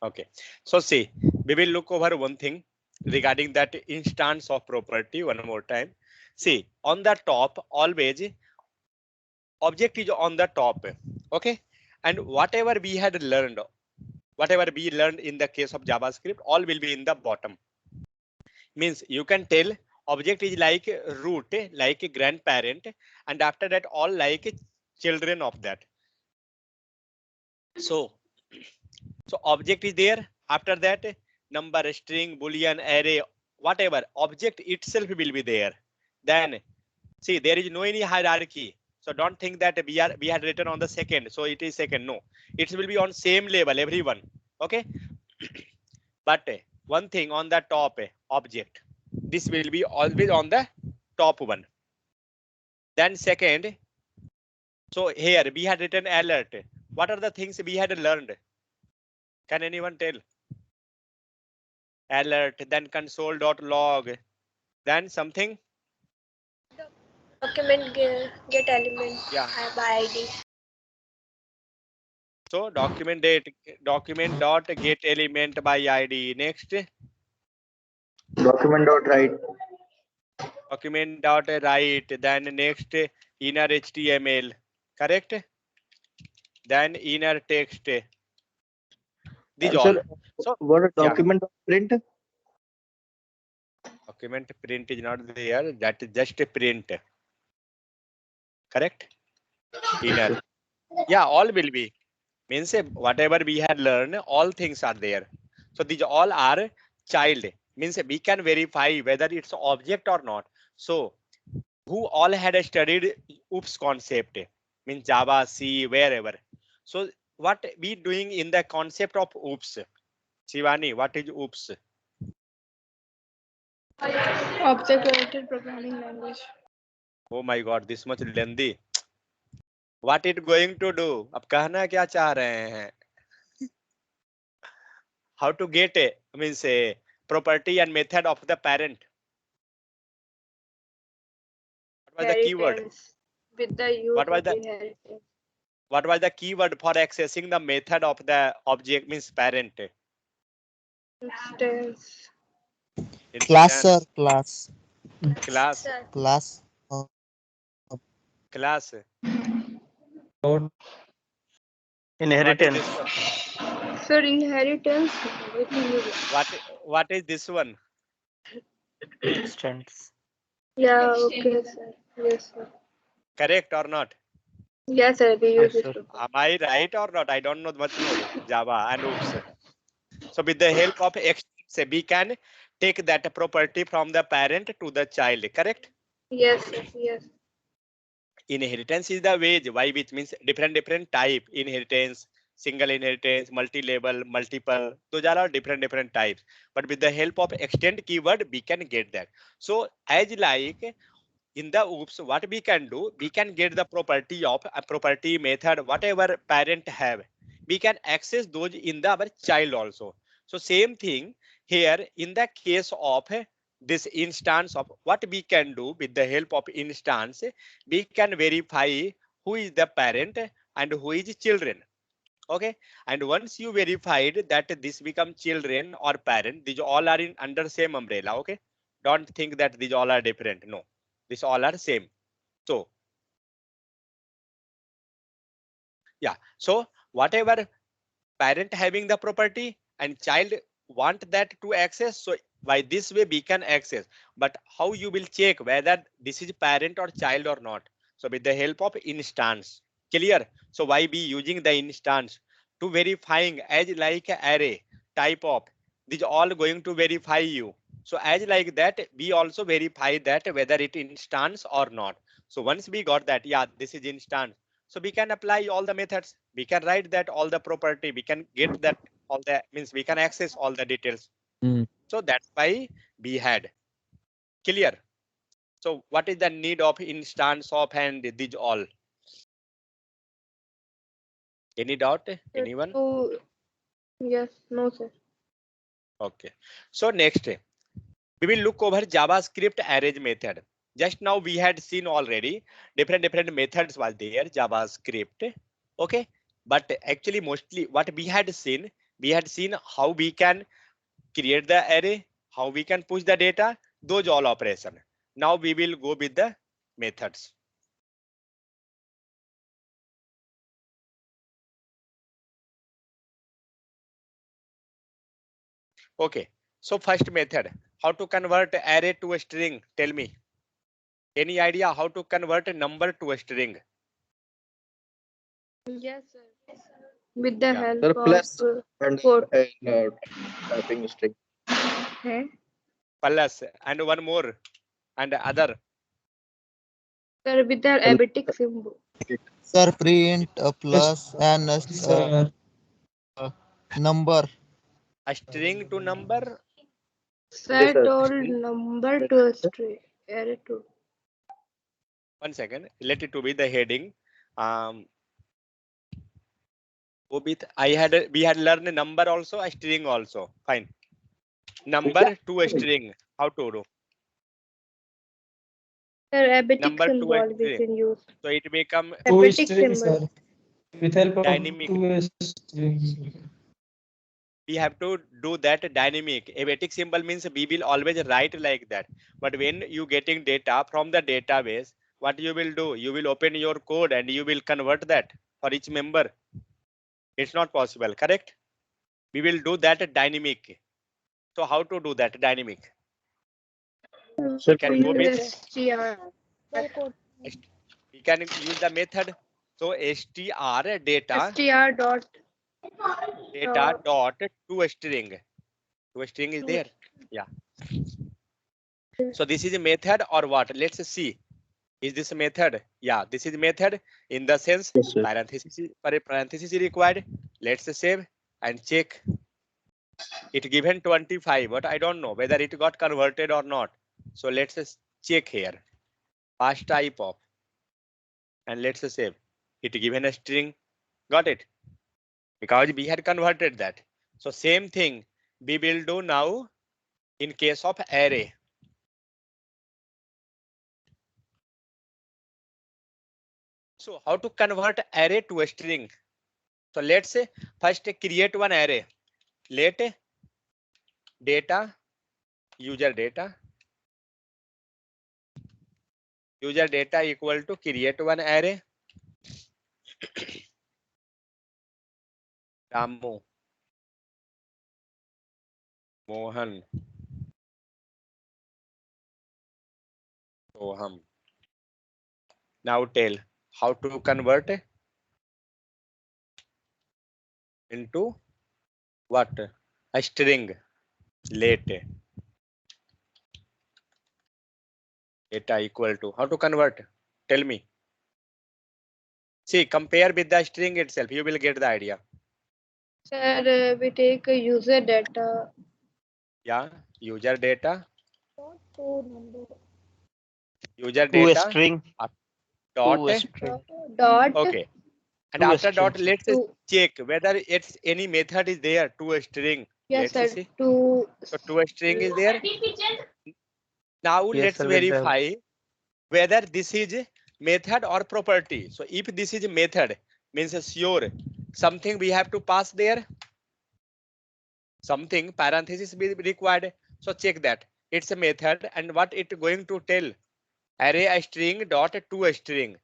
Okay, so see, we will look over one thing regarding that instance of property one more time. See, on the top, always object is on the top. Okay, and whatever we learned in the case of JavaScript, all will be in the bottom. Means you can tell object is like root, like a grandparent, and after that all like children of that. So object is there. After that, number, string, boolean, array, whatever object itself will be there. Then see, there is no any hierarchy. So don't think that we had written on the second, so it is second. No, it will be on same level everyone. Okay, but one thing on the top object, this will be always on the top one. Then second, so here we had written alert. What are the things we had learned? Can anyone tell? Alert, then console.log, then something. Document get element by ID. So document dot get element by ID. Next, Document dot write. document dot write. Then next, inner HTML. Correct. Then inner text. These all. So what a document dot print? Document print is not there. That is just a print. Correct. Inner. Yeah, all will be. Means whatever we had learned, all things are there. So these all are child. Means we can verify whether it's object or not. So who all had studied OOPS concept, means Java, C, wherever. So what we doing in the concept of OOPS? Shivani, what is OOPS? Object-oriented programming language. Oh my God, this much lengthy. What it going to do? अब कहना क्या चाह रहे हैं? How to get a means a property and method of the parent. What was the keyword? With the use What was of the inheritance. What was the keyword for accessing the method of the object means parent? Instance. Class, sir. Class. Class. Class. Class. Inheritance. Sir, inheritance. What is this one? Instance. Yeah, okay, sir. Yes, sir. Correct or not? Yes, sir. We use Yes, it. sir. Am I right or not? I don't know much more Java and OOPS. So with the help of extents, we can take that property from the parent to the child. Correct? Yes, sir. Yes. Inheritance is the way by which means different type inheritance, single inheritance, multi-level, multiple. Those are all different types. But with the help of extend keyword, we can get that. So as like in the OOPS, what we can do, we can get the property of a property method, whatever parent have. We can access those in the our child also. So same thing here in the case of this instance of what we can do with the help of instance, we can verify who is the parent and who is children. Okay, and once you verified that this become children or parent, these all are in under same umbrella. Okay, don't think that these all are different. No, these all are same. So yeah, so whatever parent having the property and child want that to access, so by this way we can access. But how you will check whether this is parent or child or not? So with the help of instance. Clear? So why be using the instance to verifying as like array type of, these all going to verify you. So as like that, we also verify that whether it instance or not. So once we got that, yeah, this is instance. So we can apply all the methods. We can write that all the property. We can get that all the means we can access all the details. So that's why we had. Clear? So what is the need of instance of and these all? Any doubt? Anyone? Yes, no, sir. Okay. So next, we will look over JavaScript array method. Just now we had seen already different methods was there JavaScript. Okay. But actually mostly what we had seen, We had seen how we can create the array, how we can push the data, those all operation. Now we will go with the methods. Okay, so first method, how to convert array to a string? Tell me. Any idea how to convert a number to a string? Yes, sir. With the Yeah. help Sir, plus of and quote. typing string. Hey? Plus and one more and other. Sir, with the abatic symbol. Sir, print a plus and a Sir, number. A string to number. Sir sir. told number to a string. Array to. One second. Let it to be the heading. Obit, we had learned a number also, a string also. Fine. Number to a string. How to do? Sir, abatic Number to a symbol we string. can use. So it become two Abatic strings, symbol. sir. With help of dynamic. two strings. We have to do that dynamic. Abatic symbol means we will always write like that. But when you getting data from the database, what you will do? You will open your code and you will convert that for each member. It's not possible, correct? We will do that dynamic. So how to do that dynamic? Sir, Can go with STR. we can use the method. So str data STR dot. dot to a string. To a string is there. Yeah. So this is a method or what? Let's see. Is this a method? Yeah, this is method in the sense yes, sir. parenthesis is required. Let's save and check. It given 25, but I don't know whether it got converted or not. So let's check here. Pass type of and let's save. It given a string. Got it? Because we had converted that. So same thing we will do now in case of array. So how to convert array to a string? So let's say first create one array. Let data user data equal to create one array. Ramu, Mohan, Soham. Now tell how to convert into what? A string. Let data equal to how to convert? Tell me. See, compare with the string itself. You will get the idea. Sir, we take a user data. Yeah, user data. User To a data string. dot. To a string. Dot. Okay. And To a after dot, string. let's To. check whether it's any method is there to a string. Yes, Let's sir. see. To. So to a string is there. Now Yes, let's sir, with the- verify whether this is method or property. So if this is method, means sure something we have to pass there. Something parenthesis be required. So check that it's a method and what it going to tell. Array a string dot to a string.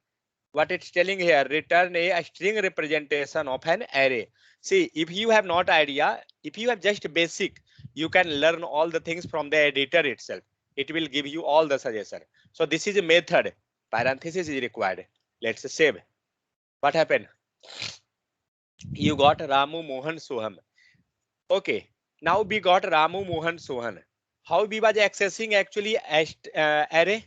What it's telling here, return a string representation of an array. See, if you have not idea, if you have just basic, you can learn all the things from the editor itself. It will give you all the suggestion. So this is a method. Parenthesis is required. Let's save. What happened? You got Ramu, Mohan, Soham. Okay. Now we got Ramu, Mohan, Sohan. How we was accessing actually array?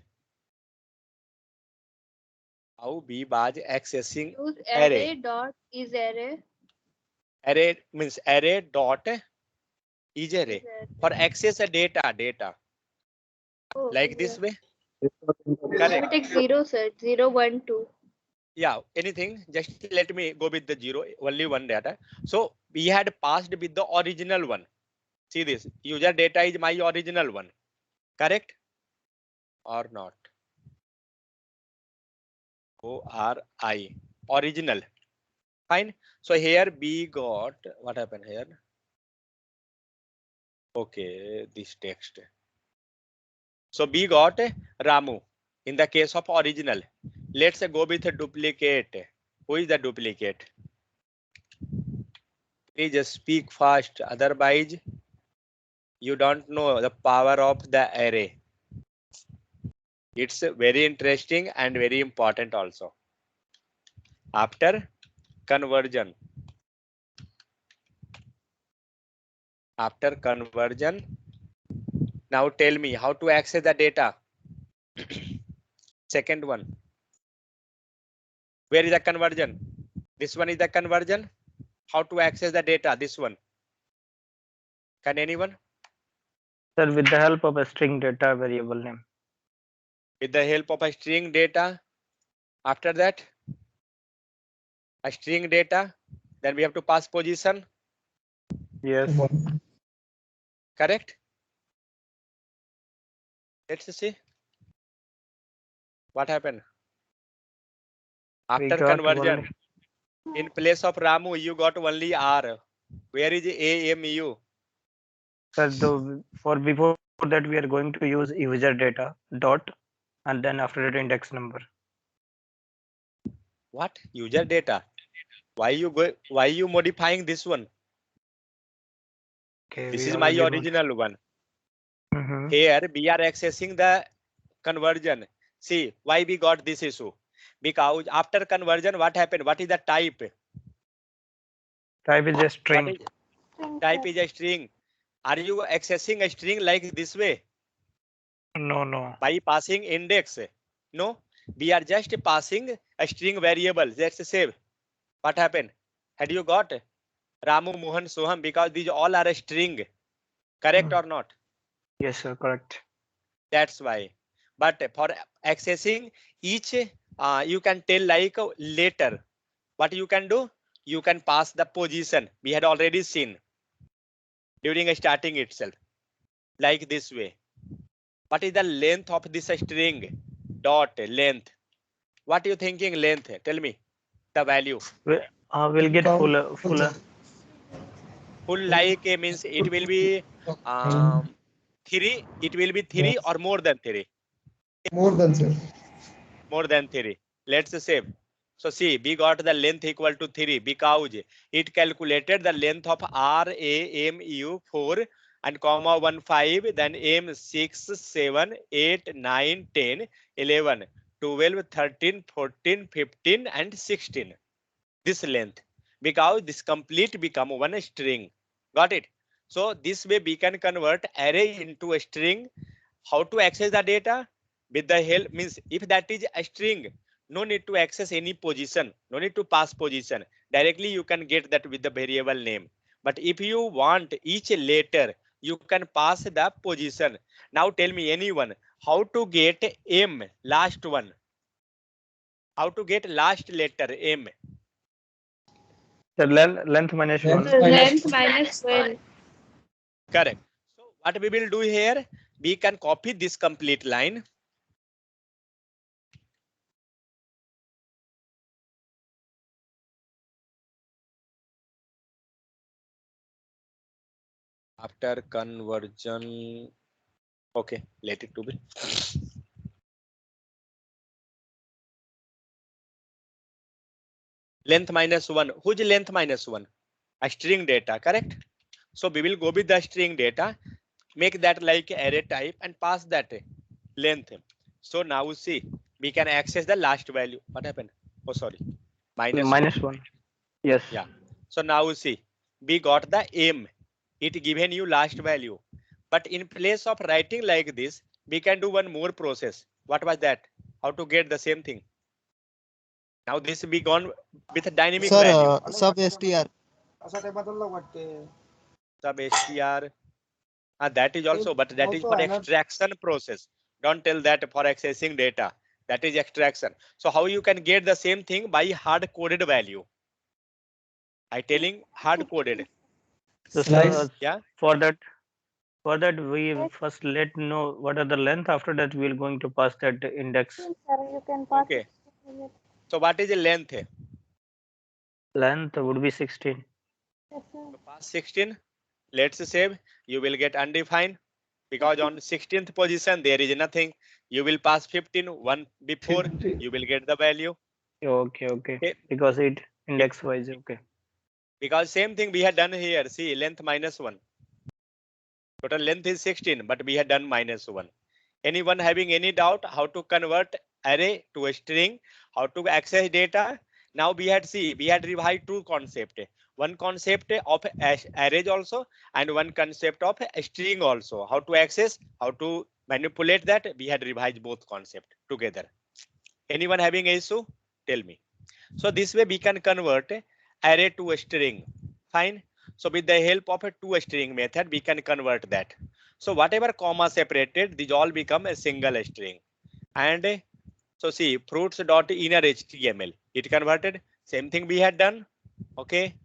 How we was accessing Use array? array dot is array. Array means array dot is array for access a data Oh, like this way. We Correct. take 0, sir. 0, 1, 2. Yeah, anything. Just let me go with the 0, only one data. So we had passed with the original one. See this user data is my original one. Correct or not? ORI original. Fine. So here we got what happened here. Okay, this text. So B got Ramu in the case of original. Let's go with a duplicate. Who is the duplicate? Please just speak fast, otherwise you don't know the power of the array. It's very interesting and very important also. After conversion, now tell me how to access the data. Second one, where is the conversion? This one is the conversion. How to access the data? This one. Can anyone? Sir, with the help of a string data variable name. With the help of a string data. After that, a string data. Then we have to pass position. Yes. Correct? Let's see. What happened? After got conversion, in place of Ramu, you got only R. Where is AMU? Sir, for before that we are going to use user data dot and then after that index number. What? User data? Why you modifying this one? Okay, This we is my already original one. Mhm. Here we are accessing the conversion. See why we got this issue? Because after conversion, what happened? What is the type? Type is a What string. is type is a string. Are you accessing a string like this way No. by passing index? No, we are just passing a string variable. Let's save. What happened? Had you got Ramu, Mohan, Soham? Because these all are a string. Correct or not? Yes, sir, correct. That's why. But for accessing each, you can tell like later. What you can do? You can pass the position. We had already seen during a starting itself, like this way. What is the length of this string? Dot length. What are you thinking length? Tell me the value. We'll get full. Full like means it will be 3. It will be 3 or more than 3. More than, sir. More than 3. Let's save. So see, we got the length equal to 3 because it calculated the length of RAMU 4 and comma 1 5, then M 6 7 8 9 10 11 12 13 14 15 and 16. This length, because this complete become one string. Got it? So this way we can convert array into a string. How to access the data? With the help means if that is a string, no need to access any position, no need to pass position. Directly you can get that with the variable name. But if you want each letter, you can pass the position. Now tell me anyone, how to get M, last one? How to get last letter M? The length minus Length 1. Length minus 12. Correct. So what we will do here, we can copy this complete line. After conversion, okay, let it to be. Length minus 1. Whose length minus 1? A string data, correct? So we will go with the string data, make that like array type and pass that length. So now see, we can access the last value. What happened? Oh, sorry. Minus 1. Yes. Yeah. So now see, we got the M. It given you last value. But in place of writing like this, we can do one more process. What was that? How to get the same thing? Now this will be gone with a dynamic Sir, value. sub str. Sub str. That is also, but that is for extraction process. Don't tell that for accessing data. That is extraction. So how you can get the same thing by hard coded value? I telling hard coded. So Slice. Yeah. for that we first let know what are the length. After that we are going to pass that index. Okay. So what is the length? Length would be 16. So pass 16. let's save. You will get undefined because on 16th position there is nothing. You will pass 15 one before, 50. you will get the value. Okay. Okay. Because it index wise. Okay. Because same thing we had done here. See, length -1. Total length is 16, but we had done -1. Anyone having any doubt how to convert array to a string, how to access data? Now we had revised two concepts. One concept of arrays also, and one concept of a string also. How to access, how to manipulate that, we had revised both concepts together. Anyone having an issue? Tell me. So this way we can convert array to a string. Fine. So with the help of a toString method, we can convert that. So whatever comma separated, these all become a single string. And so see, fruits.inner HTML, it converted. Same thing we had done. Okay.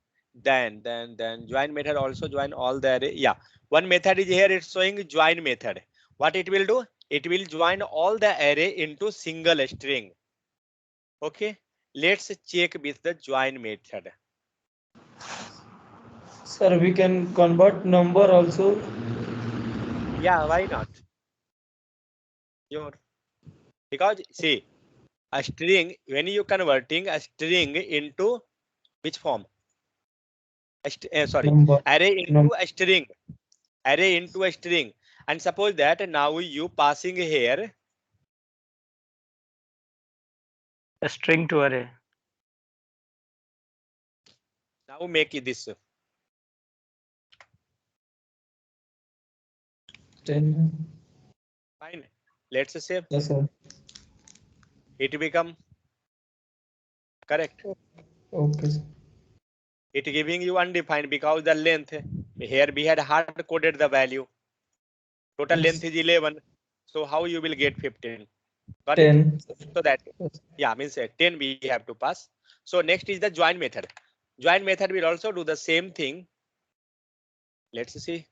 Then join method also join all the array. Yeah. One method is here. It's showing join method. What it will do? It will join all the array into single string. Okay. Let's check with the join method. Sir, we can convert number also. Yeah, why not? Sure. Because see, a string, when you converting a string into which form? Sorry, Number. array into a string. Array into a string. And suppose that now you passing here A string to array. now make it this 10. fine. Let's say Yes, sir. it become correct. Okay, sir. It giving you undefined because the length here we had hard coded the value. Total Yes. length is 11. So how you will get 15? Got 10. it? So that Yes. yeah means 10 we have to pass. So next is the join method. Join method will also do the same thing. Let's see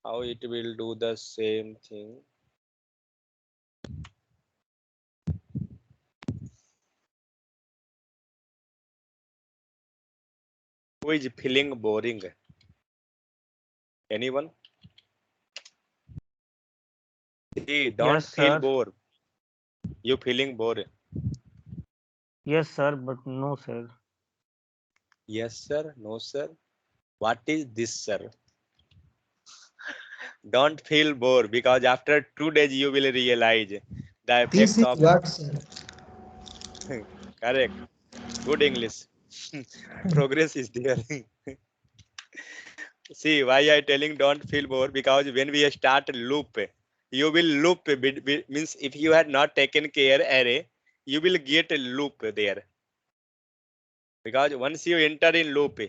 how it will do the same thing. Who is feeling boring? Anyone? See, don't Yes, feel sir. bored. You feeling bored? Yes, sir. But no, sir. Yes, sir. No, sir. What is this, sir? Don't feel bored because after 2 days you will realize the This effect is of what, sir? correct. Good English. Progress is there. See why I telling don't feel bored because when we start loop, you will loop means if you had not taken care array, you will get a loop there. Because once you enter in loop,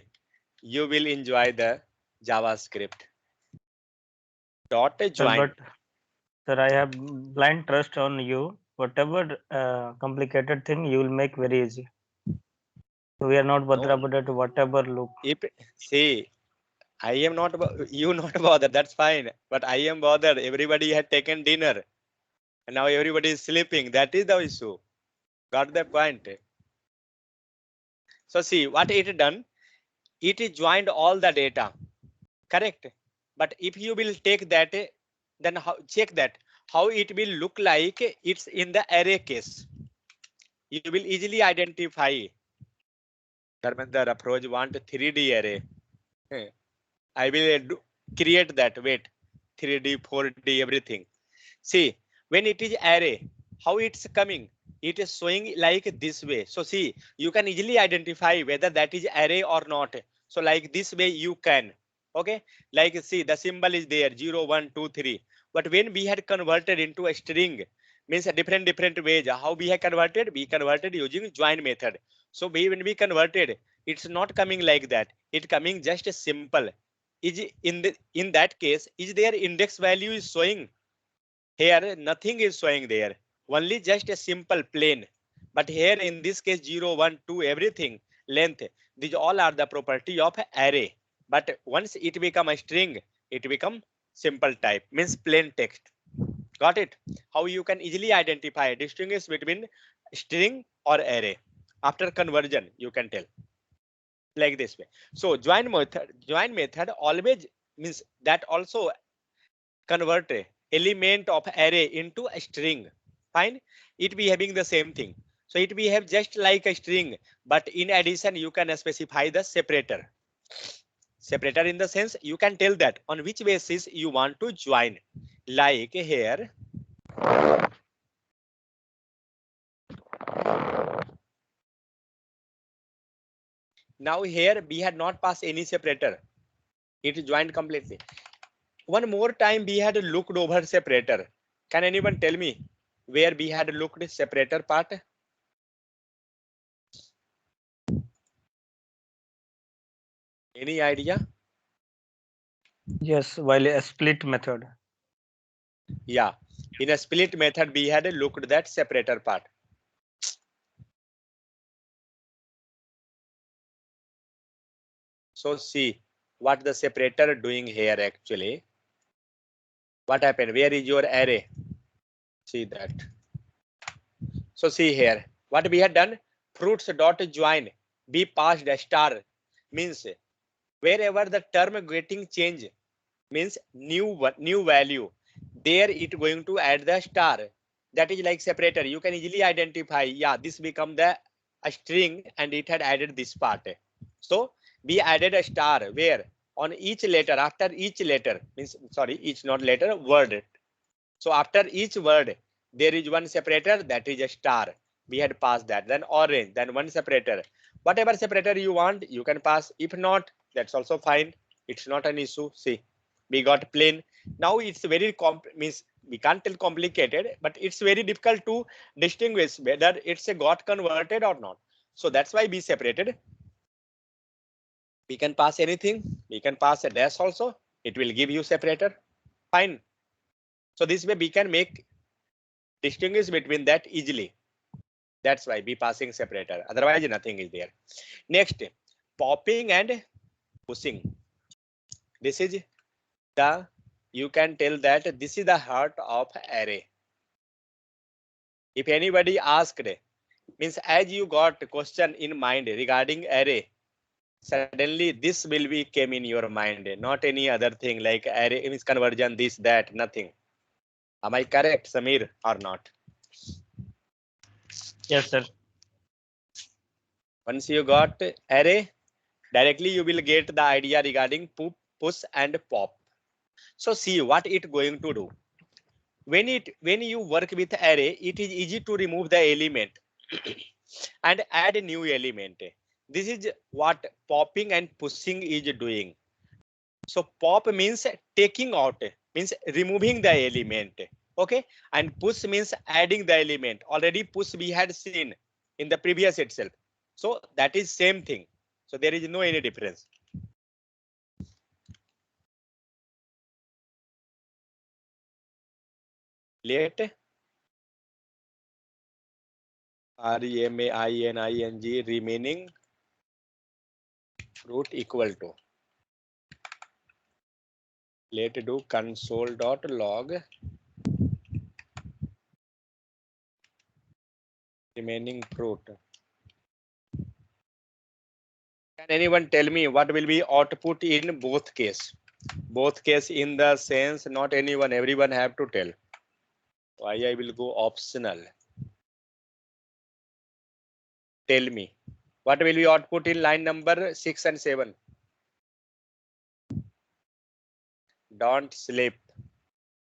you will enjoy the JavaScript. Dot Sir, join. but sir, I have blind trust on you. Whatever complicated thing you will make very easy. So we are not bothered about it. Whatever loop. If see, I am not you not bothered. That's fine. But I am bothered. Everybody had taken dinner, and now everybody is sleeping. That is the issue. Got the point? So see what it done. It is joined all the data. Correct. But if you will take that, then how, check that how it will look like it's in the array case. You will easily identify. Dharmendra approach want 3D array. I will create that. Wait, 3D, 4D, everything. See, when it is array, how it's coming? It is showing like this way. So see, you can easily identify whether that is array or not. So like this way you can. Okay, like see the symbol is there 0, 1, 2, 3. But when we had converted into a string, means a different ways. How we have converted? We converted using join method. So when we converted, it's not coming like that. It coming just a simple. Is in that case, is there index value is showing? Here nothing is showing there, only just a simple plain. But here in this case 0, 1, 2, everything length, these all are the property of array. But once it become a string, it become simple type, means plain text. Got it? How you can easily identify distinguish between string or array after conversion, you can tell like this way. So join method always means that also convert a element of array into a string. Fine, it be having the same thing. So it behave just like a string, but in addition you can specify the separator. Separator in the sense you can tell that on which basis you want to join. Like here, now here we had not passed any separator. It joined completely. One more time we had looked over separator. Can anyone tell me where we had looked separator part? Any idea? Yes, while a split method. Yeah, in a split method we had looked that separator part. So see what the separator doing here actually. What happened? Where is your array? See that. So see here what we had done. Fruits dot join be passed a star means wherever the term getting change means new value, there it going to add the star. That is like separator. You can easily identify. Yeah, this become the a string and it had added this part. So we added a star where on each letter, after each letter means sorry, each not letter, word. So after each word there is one separator, that is a star. We had passed that. Then orange, then one separator. Whatever separator you want you can pass. If not, that's also fine. It's not an issue. See, we got plain. Now it's very means we can't tell complicated, but it's very difficult to distinguish whether it's a got converted or not. So that's why we separated. We can pass anything. We can pass a dash also. It will give you separator. Fine. So this way we can make distinguish between that easily. That's why we passing separator. Otherwise nothing is there. Next, popping and pushing. This is the, you can tell that this is the heart of array. If anybody asked, means as you got question in mind regarding array, suddenly this will be came in your mind, not any other thing like array means conversion, this, that, nothing. Am I correct, Samir, or not? Yes, sir. Once you got array, directly you will get the idea regarding push and pop. So see what it going to do. When you work with array, it is easy to remove the element and add a new element. This is what popping and pushing is doing. So pop means taking out, means removing the element. Okay, and push means adding the element. Already push we had seen in the previous itself. So that is same thing. So there is no any difference. Let REMAINING remaining root equal to, let do console.log remaining fruit. Can anyone tell me what will be output in both case? Both case in the sense not anyone, everyone have to tell. Why I will go optional. Tell me what will be output in line number 6 and 7. Don't sleep.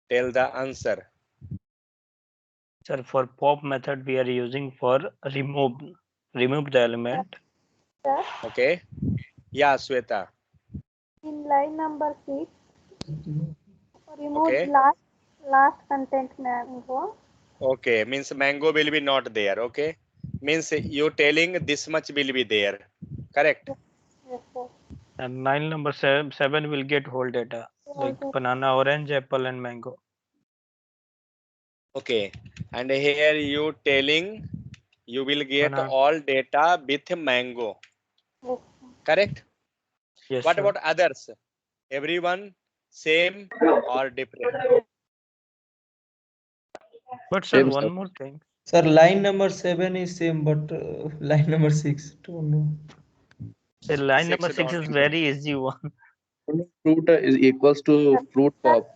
Tell the answer. Sir, for pop method we are using for remove the element. Sir, Okay. Yeah, Sweta. in line number 6, remove Okay. last content mango. Okay, means mango will be not there. Okay, means you telling this much will be there. Correct. Yes, sir. And line number 7 will get whole data like banana, orange, apple, and mango. Okay, and here you telling you will get Banana. all data with mango. Yes, Correct. Yes, What sir. about others? Everyone same or different? But sir, Same, one sir. more thing. Sir, line number 7 is same, but line number 6, don't know. The line Six number 6 don't is know. very easy one. Fruit is equals to fruit pop.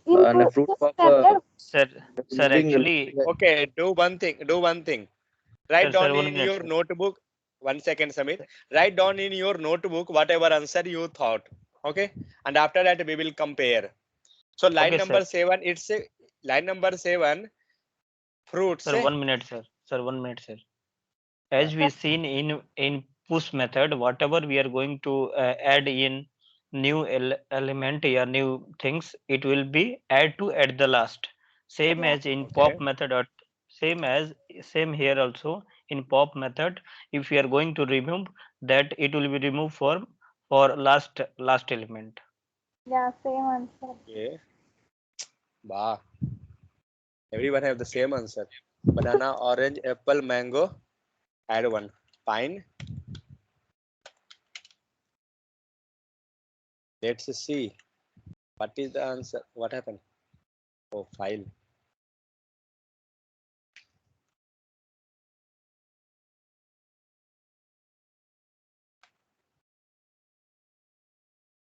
And a fruit pop Sir, sir, moving actually, Okay, do one thing. Do one thing. Write sir, down 1 in minute, your sir. notebook. 1 second, Samir. Write down in your notebook whatever answer you thought. Okay, and after that we will compare. So line Okay, number sir. 7. It's a line number 7. Fruits. Sir, 1 minute, sir. Sir, 1 minute, sir. As we seen in push method, whatever we are going to add in new element or new things, it will be add to at the last. Same as in Okay. pop method, or same here also in pop method. If we are going to remove that, it will be removed for last element. Yeah, same answer. Okay. Bah. Everyone have the same answer. Banana, orange, apple, mango. Add one. Pine. Let's see. What is the answer? What happened? Oh, file.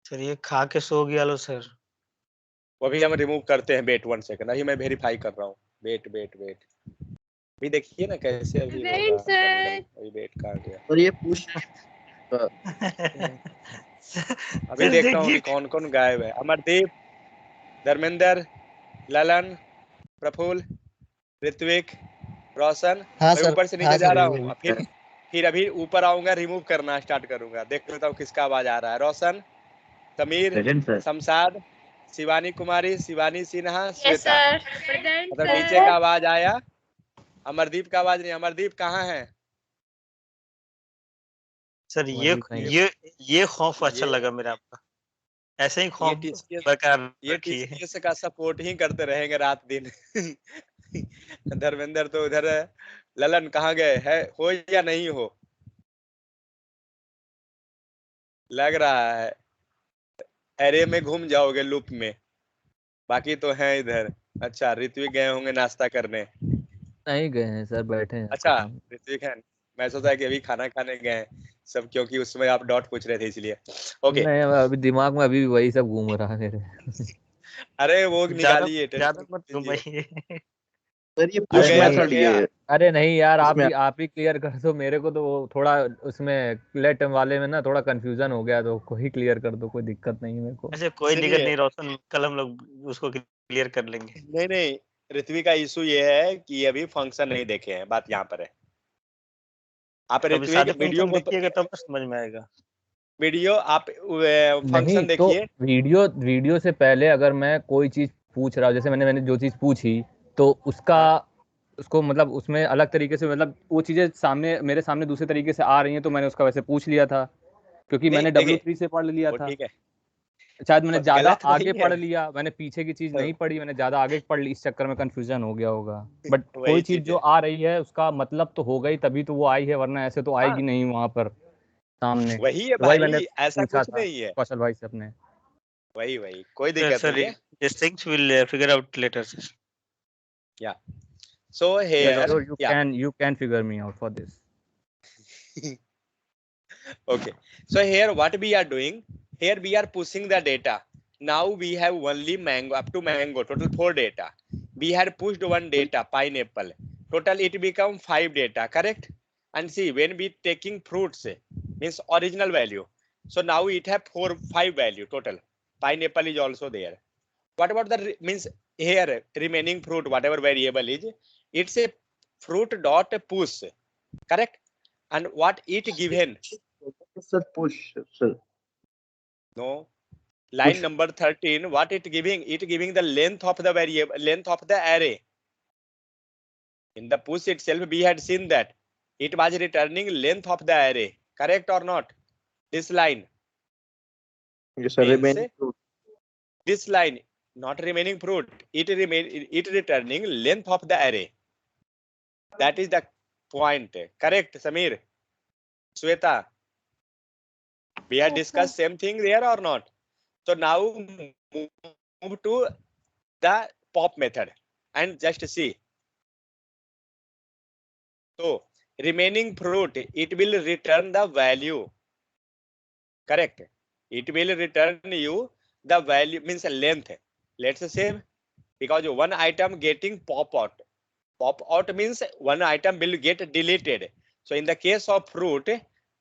Sir ये खा के सो गया लो sir. वो अभी हम remove करते हैं. Wait 1 second. अभी मैं वेरीफाई कर रहा हूँ. वेट. अभी देखिए ना कैसे अभी Wait, होगा. sir. अभी वेट कहाँ गया. और ये push अभी देखता हूँ कि कौन कौन गायब है. अमरदीप, धर्मेंद्र, ललन, प्रफुल्ल, ऋत्विक, रोशन. हाँ मैं सर, ऊपर से हाँ नीचे जा सर, रहा ये हूँ. भी। फिर अभी ऊपर आऊंगा, रिमूव करना स्टार्ट करूंगा. देख लेता हूँ किसका आवाज आ रहा है. रोशन, Sameer, present sir. Shamshad, Shivani Kumari, Shivani Sinha, Yes, Shweta. sir. Present, मतलब sir. नीचे का आवाज आया. अमरदीप का आवाज नहीं. अमरदीप कहाँ है? सर ये खौफ अच्छा ये- लगा मेरा आपका. ऐसे ही ये खौफ TCS बरकरार ये रखिए. TCS का सपोर्ट ही करते रहेंगे रात दिन. धर्मेंद्र तो उधर है. ललन कहाँ गए है? हो या नहीं हो? लग रहा है एरे में घूम जाओगे लूप में. बाकी तो हैं इधर. अच्छा, ऋत्विक गए होंगे नाश्ता करने. नहीं गए हैं सर, बैठे हैं अच्छा, काम। ऋत्विक है. मैं सोचा कि अभी खाना खाने गए हैं सब, क्योंकि उसमें आप डॉट पूछ रहे थे इसलिए. ओके. नहीं, अभी दिमाग में अभी भी वही सब घूम रहा है मेरे। अरे वो ज्यादा निकालिए. ज्यादा टेंशन मत मत लीजिए. घुमाइए. सर ये आ push गया नहीं, तो method गया. ये अरे नहीं यार, इसमें आप ही क्लियर कर दो मेरे को. तो वो थोड़ा उसमें लेट वाले में ना थोड़ा कंफ्यूजन हो गया, तो कोई क्लियर कर दो, कोई दिक्कत नहीं है मेरे को। अच्छा, कोई दिक्कत सुनिए. नहीं रोशन, कल हम लोग उसको क्लियर कर लेंगे. नहीं, ऋत्विक का इशू ये है कि अभी फंक्शन नहीं देखे हैं. बात यहाँ पर है. आप कभी ऋत्विक सादे वीडियो फंक्शन को देखिएगा तब समझ में आएगा. वीडियो आप नहीं फंक्शन तो देखिए. वीडियो से पहले अगर मैं कोई चीज पूछ रहा हूँ, जैसे मैंने जो चीज पूछी, तो उसको मतलब उसमें अलग तरीके से, मतलब वो चीजें मेरे सामने दूसरे तरीके से आ रही हैं, तो मैंने उसका वैसे पूछ लिया था, क्योंकि नहीं मैंने देखिए, W3 से पढ़ लिया वो था. ठीक है. शायद मैंने ज्यादा गलत आगे नहीं है. पढ़ लिया, मैंने पीछे की चीज नहीं पढ़ी, मैंने ज्यादा आगे पढ़ ली, इस चक्कर में कंफ्यूजन हो गया होगा. बट वही कोई चीज चीज जो है. आ रही है उसका मतलब तो होगा ही, तभी तो वो आई है, वरना ऐसे तो हाँ, आएगी नहीं वहां पर सामने. वही है तो वही मैंने भाई. ऐसा पूछा कुछ था नहीं है. कौशल भाई से अपने. वही कोई सर दिक्कत सर नहीं है. these things will figure out later, sir. So here, So you can figure me out for this. okay. So here what we are doing, here we are pushing the data. Now we have only mango, up to mango, total 4 data. We had pushed one data, pineapple. Total it become 5 data, correct? And see, when we taking fruits, means original value. So now it have 5 value total. Pineapple is also there. What about the means here remaining fruit, whatever variable is, it's a fruit dot push, correct? And what it given? sir push sir. No. Line Push. number 13, what it giving? It giving the length of the variable, length of the array. In the push itself, we had seen that it was returning length of the array, correct or not? This line. Yes sir. Means Remaining fruit. this line, not remaining fruit, it returning length of the array. That is the point, correct, Samir? Sweta, we had discussed same thing there or not? So now move to the pop method and just see. So remaining fruit, it will return the value, correct? it will return you the value, means length. Let's say because one item getting pop out means one item will get deleted. So in the case of fruit,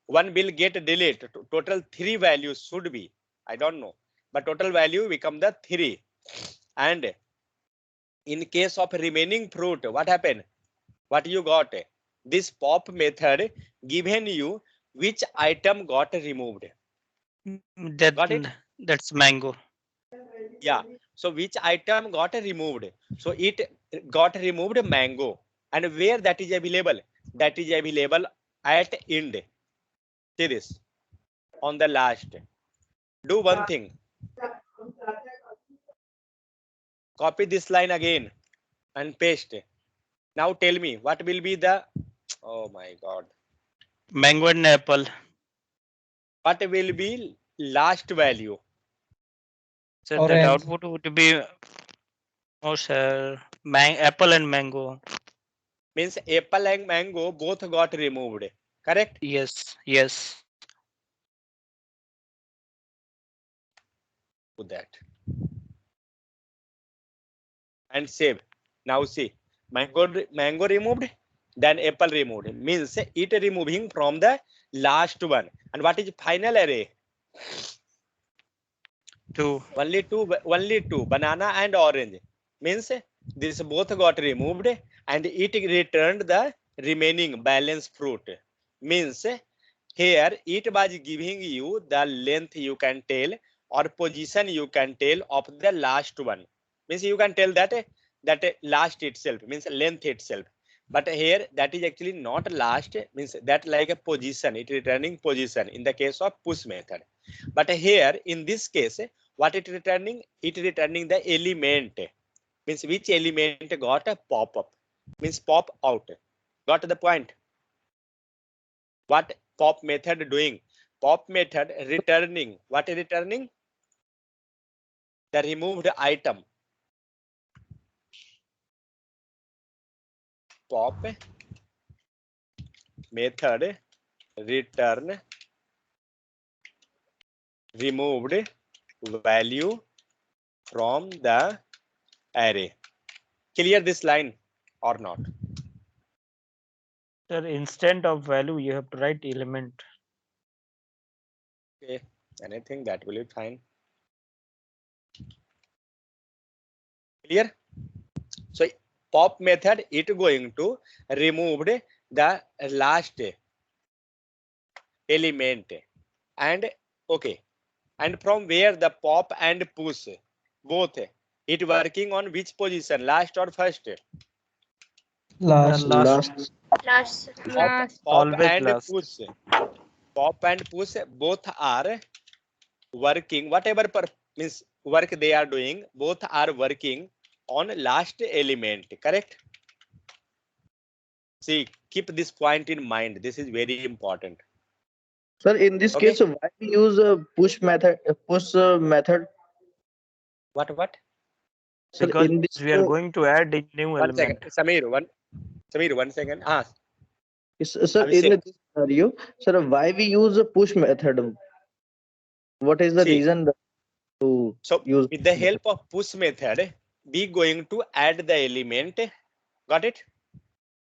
one will get deleted. Total 3 values should be, I don't know, but total value become the 3. And in case of remaining fruit, what happened? What you got? This pop method given you which item got removed. Got it? That's mango. Yeah. So which item got removed? So it got removed mango. And where that is available? That is available at end. See this on the last. Do one thing. Copy this line again and paste. Now tell me what will be the, oh my God, Mango and apple. what will be last value? So that Orange. output would be, oh sir, apple and mango. Means apple and mango both got removed. Correct? Yes, yes. Do that. And save. Now see, mango removed, then apple removed. Means it removing from the last one. And what is final array? 2. Only two, banana and orange. Means this both got removed and it returned the remaining balance fruit. Means here it was giving you the length you can tell or position you can tell of the last one. Means you can tell that last itself, means length itself. But here that is actually not last, means that like a position, it returning position in the case of push method. But here in this case, what it returning? It returning the element, means which element got a pop up, means pop out. Got the point? What pop method doing? Pop method returning, what returning? The removed item. Pop method return removed value from the array. Clear this line or not? Sir, instead of value, you have to write element. Okay, anything that will be fine. Clear? So pop method, it going to remove the last element. And okay, and from where the pop and push both, it working on which position, last or first? Last. Last. Last. Pop Always and last. push. Pop and push both are working, whatever means work they are doing, both are working on last element. Correct? See, keep this point in mind. This is very important. Sir, in this Okay. case, why we use a push method? Method. What? Sir, Because in this, we are going to add a new One element. second, Samir, 1 second. sir, Abhishek. in this scenario, sir, why we use a push method? What is the See, reason to so use? with the help of push method, we going to add the element. Got it?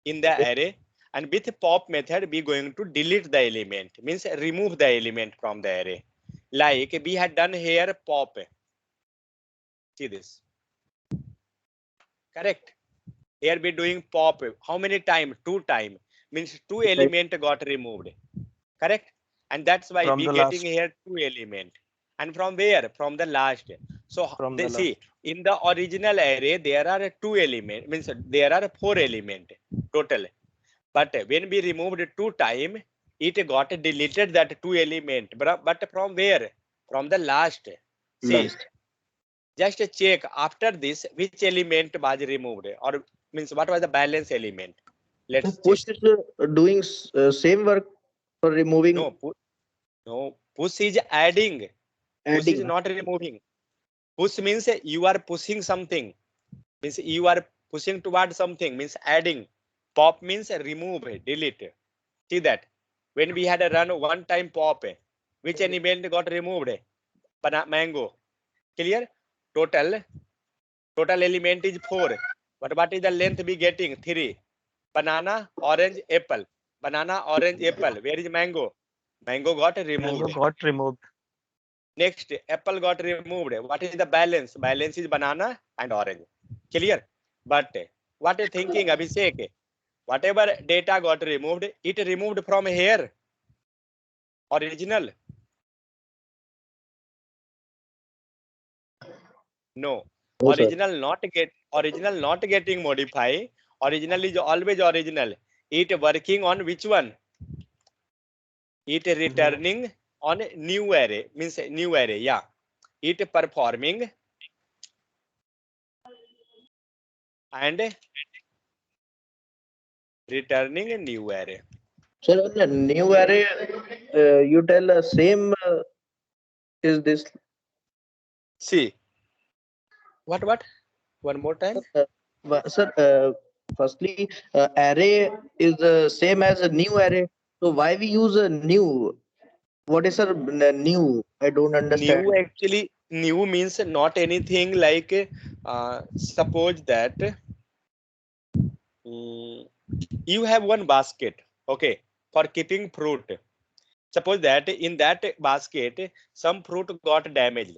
In the array. And with pop method, we going to delete the element, means remove the element from the array. Like we had done here pop. See this. Correct? Here we doing pop. How many time? 2 time. Means 2 element got removed. Correct? And that's why From we the getting last. here 2 element. And from where? From the last. So From they the see in the original array there are 2 element, means there are 4 element total. But when we removed 2 time, it got deleted that 2 element. But from where? From the last. See, Last. just check after this which element was removed, or means what was the balance element. Let's So push check. is doing same work for removing. No, push is adding. Push is Adding. not removing. Push means you are pushing something. Means you are pushing towards something, means adding. Pop means remove, delete. See that? When we had a run 1 time pop, which element got removed? mango. Clear? Total element is 4. But what is the length we getting? 3. Banana, orange, apple. Banana, orange, apple. Where is mango? Mango got removed. Mango got removed. Next, apple got removed. What is the balance? Balance is banana and orange. Clear? But what are you thinking, Abhishek? Whatever data got removed, it removed from here. Original? No. No, sir. Original not getting modified. Original is always original. It working on which one? It returning on new array, means new array. Yeah. It performing and returning a new array. Sir, on a new array, you tell same is this. See. What? One more time. Sir, firstly, array is the same as a new array. So why we use a new? What is new? I don't understand. New actually, new means not anything like suppose that you have one basket, okay, for keeping fruit. Suppose that in that basket some fruit got damaged.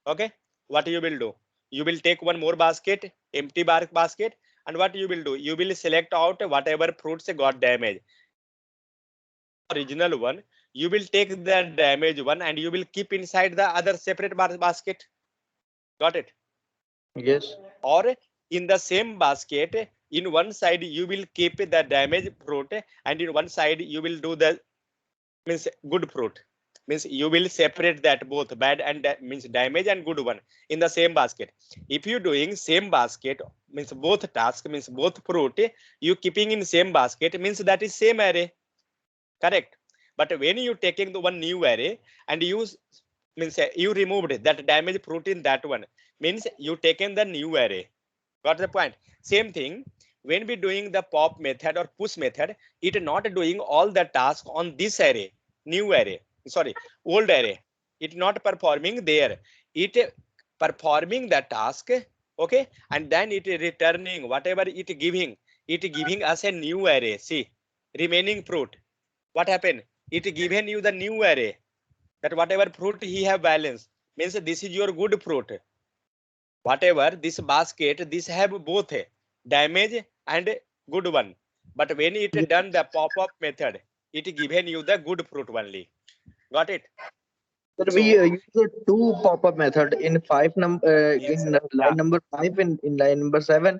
Okay, what you will do? You will take one more basket, empty basket, and what you will do? You will select out whatever fruits got damaged. Original one, you will take the damaged one and you will keep inside the other separate basket. Got it? Yes. Or in the same basket, in one side you will keep the damaged fruit and in one side you will do the means good fruit. Means you will separate that both bad and means damage and good one in the same basket. If you doing same basket, means both task, means both fruit you keeping in same basket, means that is same array. Correct? But when you taking the one new array and you means you removed that damaged fruit in that one, means you taken the new array. Got the point? Same thing when we doing the pop method or push method, it not doing all the task on this array, new array, sorry, old array. It not performing there. It performing the task, okay, and then it returning whatever it giving us a new array. See, remaining fruit. What happened? It given you the new array that whatever fruit he have balance, means this is your good fruit. Whatever this basket, this have both damage and good one. But when it done the pop-up method, it given you the good fruit only. Got it? Sir, So- we use a two pop-up method in Yes, in sir. line number 5 in line number 7.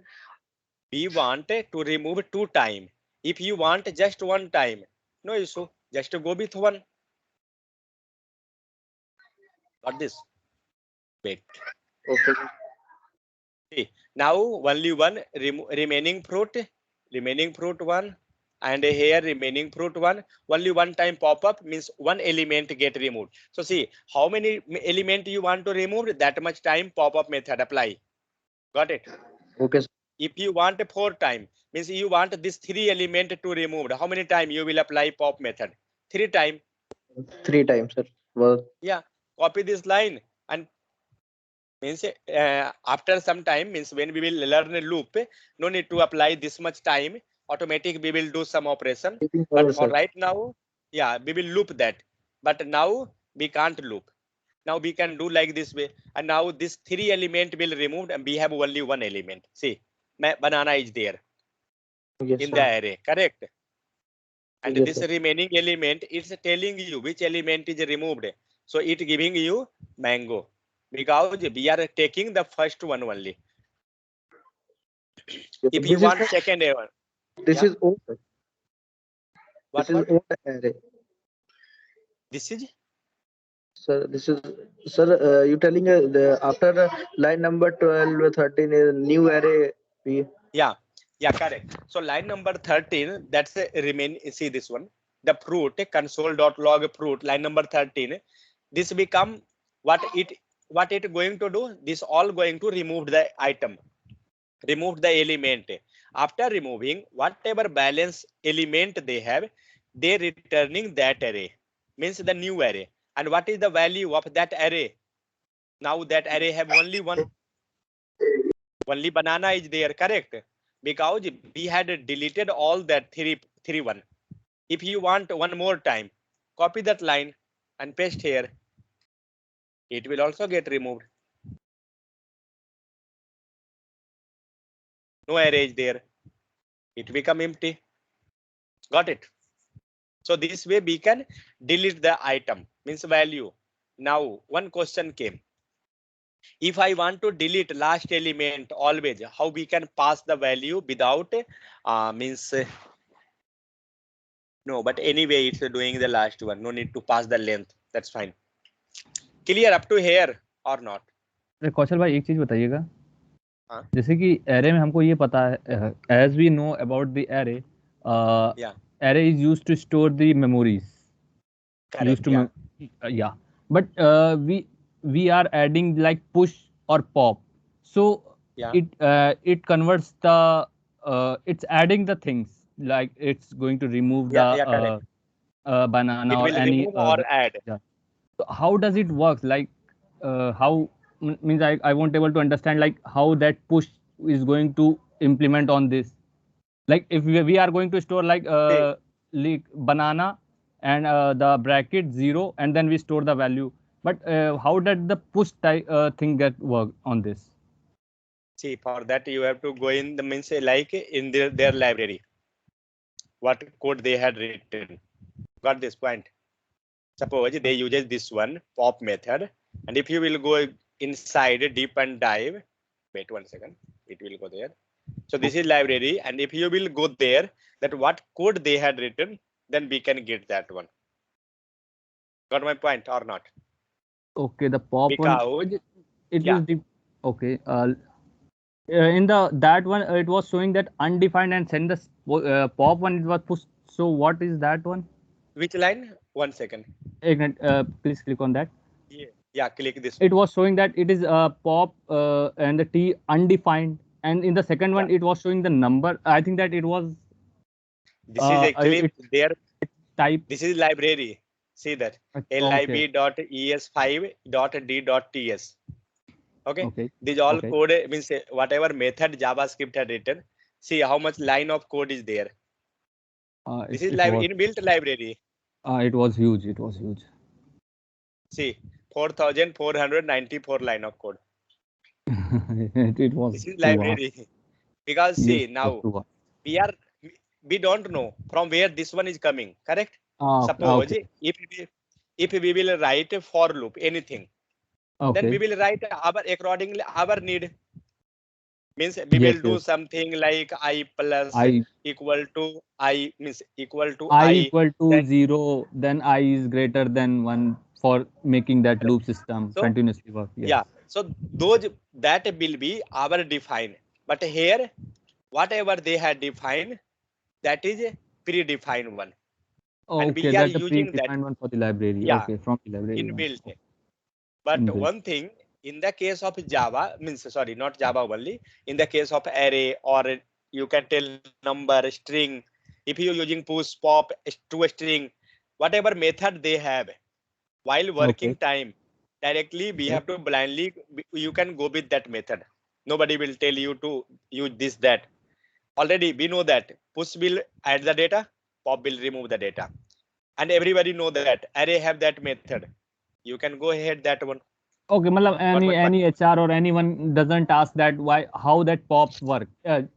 We want to remove 2 times. If you want just 1 time, no issue. Just go with 1. Got this? Wait. Okay. See, now only one remaining fruit 1, and here remaining fruit 1. Only 1 time pop up means 1 element get removed. So see how many element you want to remove, that much time pop up method apply. Got it? Okay, sir. If you want 4 time, means you want this 3 element to remove, how many time you will apply pop method? 3 time. 3 times, sir. Well, Yeah, copy this line and means after some time, means when we will learn a loop, no need to apply this much time. Automatic we will do some operation. But for sir. right now, yeah, we will loop that. But now we can't loop. Now we can do like this way. And now this 3 element will removed and we have only 1 element. See, banana is there Yes, in sir. the array, correct? And Yes, this sir. remaining element, it's telling you which element is removed. So it giving you mango, because we are taking the first one only. If you This want is, second one, this yeah. is old. What? This is old array. This is Sir, this is, sir, you telling the after line number 12, 13 is new array. yeah, correct. So line number 13, that's a remain. See this one, the fruit console.log fruit, line number 13. This become what it going to do? This all going to remove the item, remove the element. After removing whatever balance element they have, they returning that array, means the new array. And what is the value of that array? Now that array have only one. Only banana is there, correct? Because we had deleted all that three one. If you want one more time, copy that line and paste here. It will also get removed. No array is there. It become empty. Got it? So this way we can delete the item, means value. Now one question came. If I want to delete last element always, how we can pass the value without no, but anyway it's doing the last one. No need to pass the length. That's fine. Clear up to here or not? अरे कौशल भाई एक चीज बताइएगा, हाँ। जैसे कि array में हमको ये पता है, as we know about the array, Yeah. array is used to store the memories. Correct, Used to yeah. yeah, but we are adding like push or pop, so Yeah. it converts the it's adding the things, like it's going to remove Yeah, the yeah, correct. banana It or will any remove or add. yeah. So how does it work, like how means I won't able to understand like how that push is going to implement on this, like if we are going to store like banana and the bracket 0 and then we store the value, but how did the push type thing get work on this? See, for that you have to go in the means like in their library, what code they had written. Got this point? Suppose they uses this one pop method, and if you will go inside deep and dive, wait 1 second, it will go there. So this is library, and if you will go there, that what code they had written, then we can get that one. Got my point or not? Okay, the pop Because one, it yeah. was deep. Okay, in the that one it was showing that undefined and send the pop one, it was pushed. So what is that one? Which line? 1 second. Please click on that. Yeah, click this. It was showing that it is pop and the T undefined, and in the second one it was showing the number. I think that it was this is actually their type. This is library. See that lib.es5.d.ts. Okay. These all code means whatever method JavaScript had written. See how much line of code is there. This is inbuilt library. It was huge. It was huge. See, 4,494 line of code. It was. This is library. Because see, yes, now we don't know from where this one is coming. Correct? Suppose if we will write a for loop anything, then we will write our accordingly our need. Means we will do something like I plus equal to I means equal to I equal to 0, then I is greater than 1 for making that loop system continuously work. Yes. Yeah. So those that will be our define. But here, whatever they had defined, that is a predefined one. And we are using that one for the library. Yeah, okay, from the library. Inbuilt. But one thing, in the case of Java, means sorry, not Java only, in the case of array, or you can tell number, string, if you're using push, pop, to a string, whatever method they have, while working time, directly we have to blindly, you can go with that method. Nobody will tell you to use this, that. Already we know that push will add the data, pop will remove the data. And everybody know that array have that method. You can go ahead that one. Okay, matlab any HR or anyone doesn't ask that how that pops work.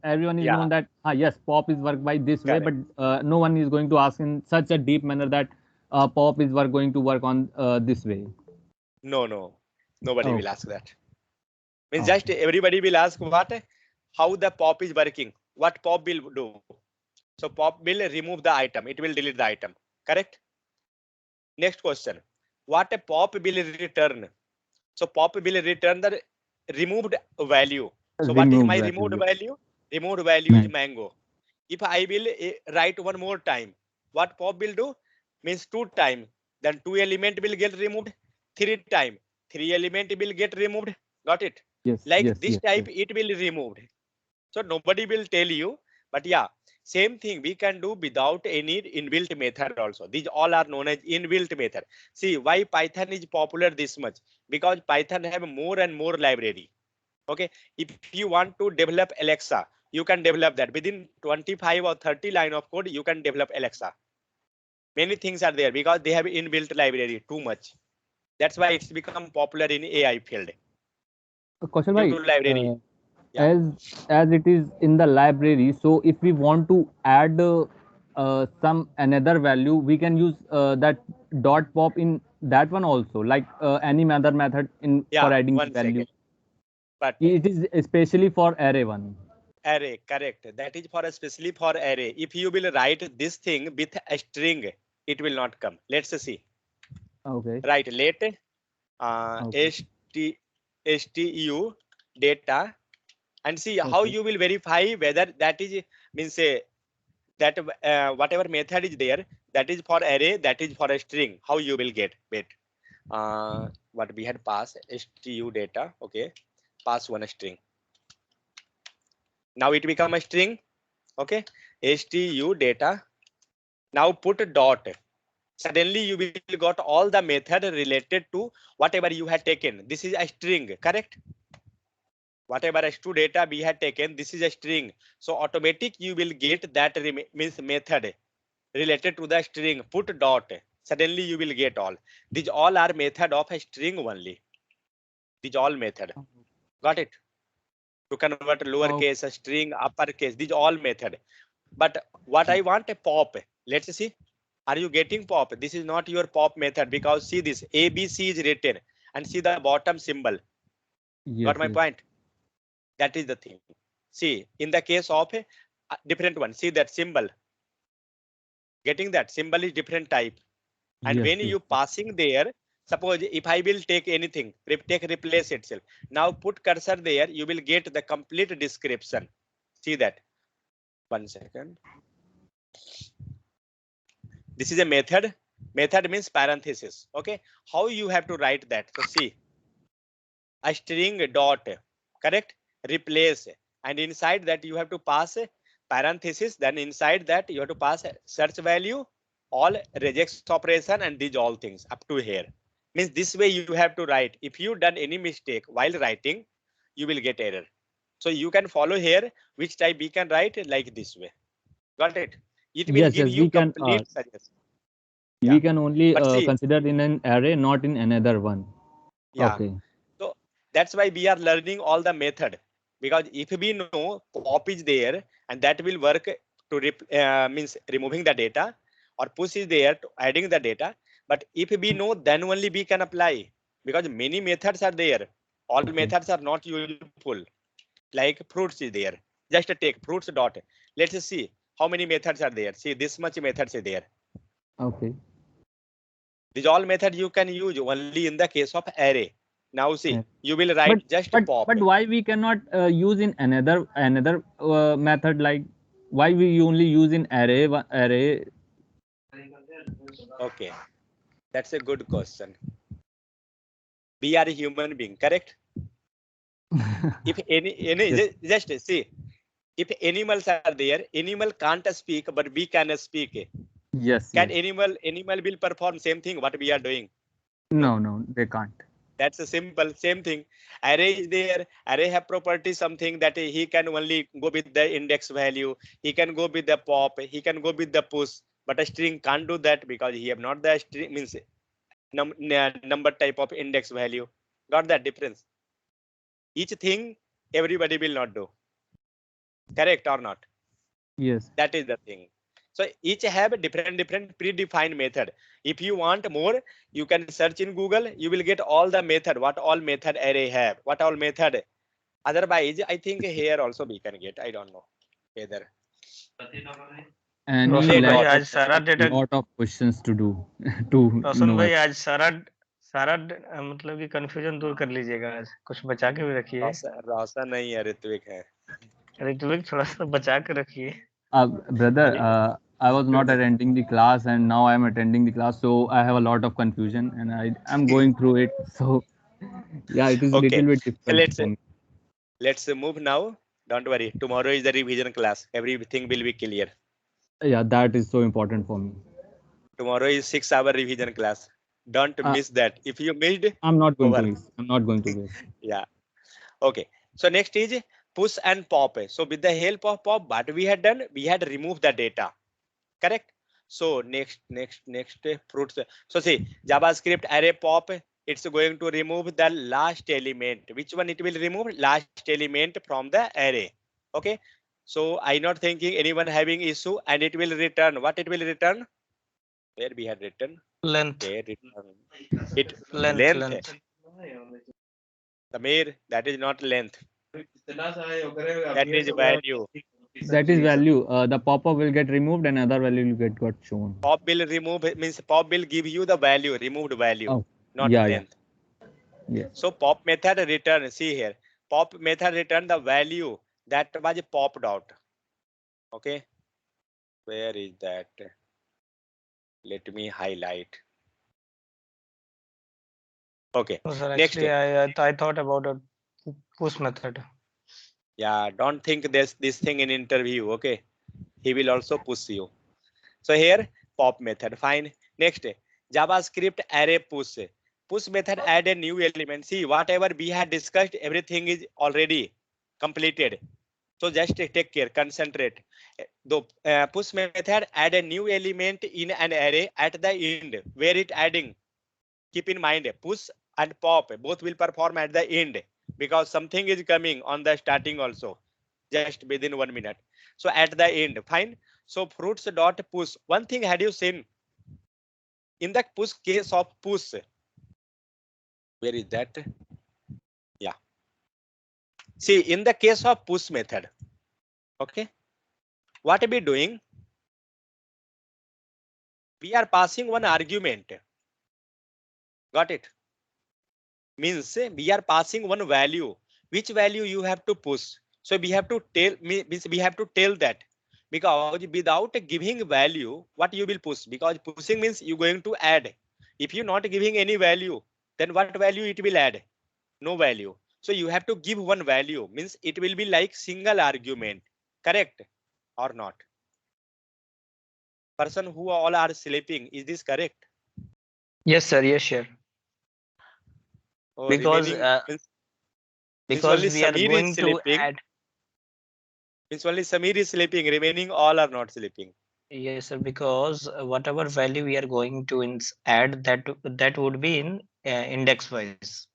Everyone is known that yes, pop is work by this way, but no one is going to ask in such a deep manner that pop is going to work on this way. No, nobody will ask that. Means just everybody will ask how the pop is working, what pop will do. So pop will remove the item, it will delete the item. Correct? Next question. What a pop will return? So pop will return the removed value. So what is my removed value? Removed value is mango. If I will write one more time, what pop will do? Means 2 times. Then 2 element will get removed. 3 times. 3 element will get removed. Got it? Yes. Like this type, it will removed. So nobody will tell you But yeah, same thing we can do without any inbuilt method also. These all are known as inbuilt method. See why Python is popular this much? Because Python have more and more library. Okay, if you want to develop Alexa, you can develop that within 25 or 30 line of code. You can develop Alexa. Many things are there because they have inbuilt library too much. That's why it's become popular in AI field. Question Due bhai, to library. Yeah. as it is in the library, so if we want to add some another value, we can use that dot pop in that one also, like any other method in Yeah, for adding the 1 value. second. But It is especially for array one. array, correct. That is for especially for array. If you will write this thing with a string, it will not come. Let's see. Okay. Right, let Okay. stu data and see how Okay. you will verify whether that is means that whatever method is there, that is for array, that is for a string. How you will get? Wait. What we had passed stu data. Okay, pass one string. Now it become a string. Okay, stu data. Now put a dot. Suddenly you will got all the method related to whatever you had taken. This is a string, correct? Whatever stu data we had taken, this is a string. So automatic you will get that means method related to the string. Put dot. Suddenly you will get all. These all are method of a string only. These all method. Got it? To convert lowercase, a string, uppercase. These all method. But what I want a pop. Let's see. Are you getting pop? This is not your pop method because see this ABC is written and see the bottom symbol. Yes, Got my yes. point? That is the thing. See, in the case of a different one, see that symbol. Getting that symbol is different type. And Yes, when yes. you passing there, suppose if I will take anything, take replace itself. Now put cursor there, you will get the complete description. See that. 1 second. This is a method. Method means parenthesis. Okay. How you have to write that? So see, a string dot, correct? Replace, and inside that you have to pass a parenthesis. Then inside that you have to pass a search value, all regex operation, and these all things up to here. Means this way you have to write. If you done any mistake while writing, you will get error. So you can follow here which type we can write like this way. Got it? It will Yes, give yes, you we can complete suggestion. Yeah. we can only But see, consider in an array, not in another one. yeah. Okay. So that's why we are learning all the method, because if we know pop is there and that will work to means removing the data, or push is there to adding the data. But if we know, then only we can apply, because many methods are there. All Okay. methods are not useful. Like fruits is there. Just take fruits dot. Let's see how many methods are there. See, this much methods is there. Okay. These all methods you can use only in the case of array. Now see, Yeah. you will write just pop. But why we cannot use in another method, like why we only use in array? Okay, that's a good question. We are a human being, correct? If any Yes. just see, if animals are there, animal can't speak, but we can speak. Yes, Can yes. animal will perform same thing what we are doing? No, they can't. That's a simple same thing. Array is there. Array have property something that he can only go with the index value. He can go with the pop. He can go with the push. But a string can't do that because he have not the string means number type of index value. Got that difference? Each thing everybody will not do. Correct or not? Yes. That is the thing. So each have a different predefined method. If you want more, you can search in Google. You will get all the method. What all method array have? What all method? Otherwise, I think here also we can get. I don't know whether. And Say रोशन भाई dot. आज सारा data lot of questions to do to Roshan know भाई it. आज सारा मतलब कि confusion दूर कर लीजिएगा आज कुछ बचा के भी रखिए रोशन नहीं है, ऋत्विक है. ऋत्विक थोड़ा सा बचा के रखिए Brother, I was not attending the class, and now I am attending the class, so I have a lot of confusion, and I'm going through it. So yeah, it is Okay. little bit So difficult for me. let's move now. Don't worry. Tomorrow is the revision class. Everything will be clear. Yeah, that is so important for me. Tomorrow is 6-hour revision class. Don't miss that. If you missed, I'm not going over. to miss. I'm not going to miss. Yeah. Okay. So next is push and pop. So with the help of pop, what we had done, we had removed the data. Correct. So next fruits. So see, JavaScript array pop, it's going to remove the last element. Which one it will remove? Last element from the array. Okay. So I not thinking anyone having issue, and it will return. What it will return? Where we had written? Length. Where it Length. Samir, that is not length. That is value. That is value. The pop-up will get removed and other value will get got shown. Pop will remove means pop will give you the value, removed value, Oh, not yeah, length. Yeah. So pop method return, see here, pop method return the value that was popped out. Okay, where is that? Let me highlight. Okay, Sir, next. actually, I thought about a push method. Yeah, don't think there's this thing in interview. Okay, he will also push you. So here pop method, fine. Next, JavaScript array push. Push method add a new element. See, whatever we had discussed, everything is already completed. So just take care, concentrate. The push method add a new element in an array at the end. Where it adding? Keep in mind, push and pop both will perform at the end because something is coming on the starting also, just within 1 minute. So at the end, fine. So fruits dot push. One thing had you seen in the push case of push? Where is that? Yeah. See, in the case of push method, okay, what are we doing? We are passing one argument. Got it? Means we are passing one value. Which value you have to push? So we have to tell means we have to tell that, because without giving value, what you will push? Because pushing means you're going to add. If you're not giving any value, then what value it will add? No value. So you have to give one value, means it will be like single argument. Correct or not? Person who all are sleeping, is this correct? Yes, sir. Yes, sir. Or Because means because only we are Samir going is to sleeping. add. Means only Samir is sleeping, remaining all are not sleeping. Yes, sir. Because whatever value we are going to add, that would be in index wise.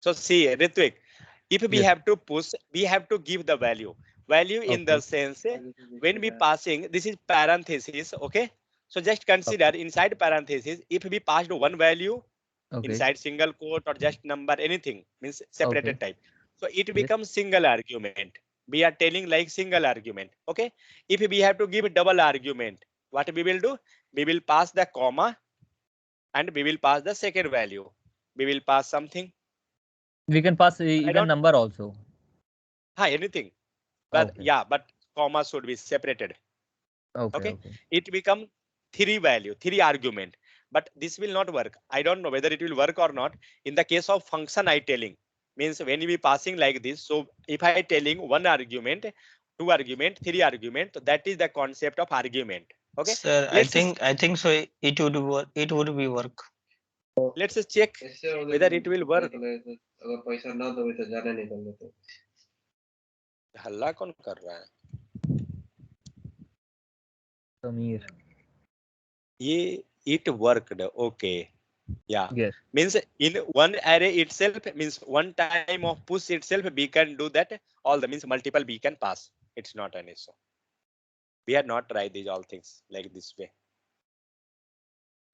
So see, Ritvik, if we Yes. have to push, we have to give the value. Value in the sense, when we passing, this is parenthesis, okay? So just consider inside parenthesis, if we passed one value, Okay. inside single quote or just number, anything, means separated type. So it Yes. becomes single argument. We are telling like single argument, okay? If we have to give double argument, what we will do? We will pass the comma and we will pass the second value. We will pass something. We can pass even don't- number also. Anything. But Okay. yeah, but comma should be separated. Okay. It become three argument. But this will not work. I don't know whether it will work or not. In the case of function I telling, means when we passing like this, so if I telling one argument, two argument, three argument, so that is the concept of argument. Okay. Sir, I think so. It would work. It would be work. Let's check whether it will work. हल्ला कौन कर रहा है? Samir. It worked. Okay. Yeah. Yes. Means in one array itself, means one time of push itself, we can do that. All the means multiple we can pass. It's not an issue. We had not tried these all things like this way.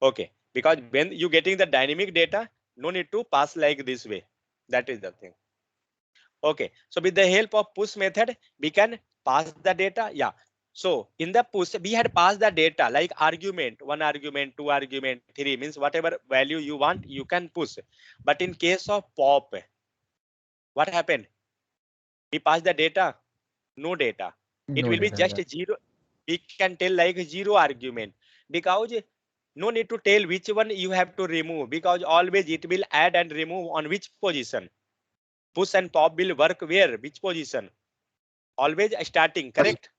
Okay. Because when you getting the dynamic data, no need to pass like this way. That is the thing. Okay. So with the help of push method, we can pass the data. Yeah. So in the push, we had passed the data like argument, one argument, two argument, three, means whatever value you want, you can push. But in case of pop, what happened? We pass the data, no data. It No will be data, just zero. We can tell like zero argument, because no need to tell which one you have to remove, because always it will add and remove on which position. Push and pop will work where, which position? Always starting, correct?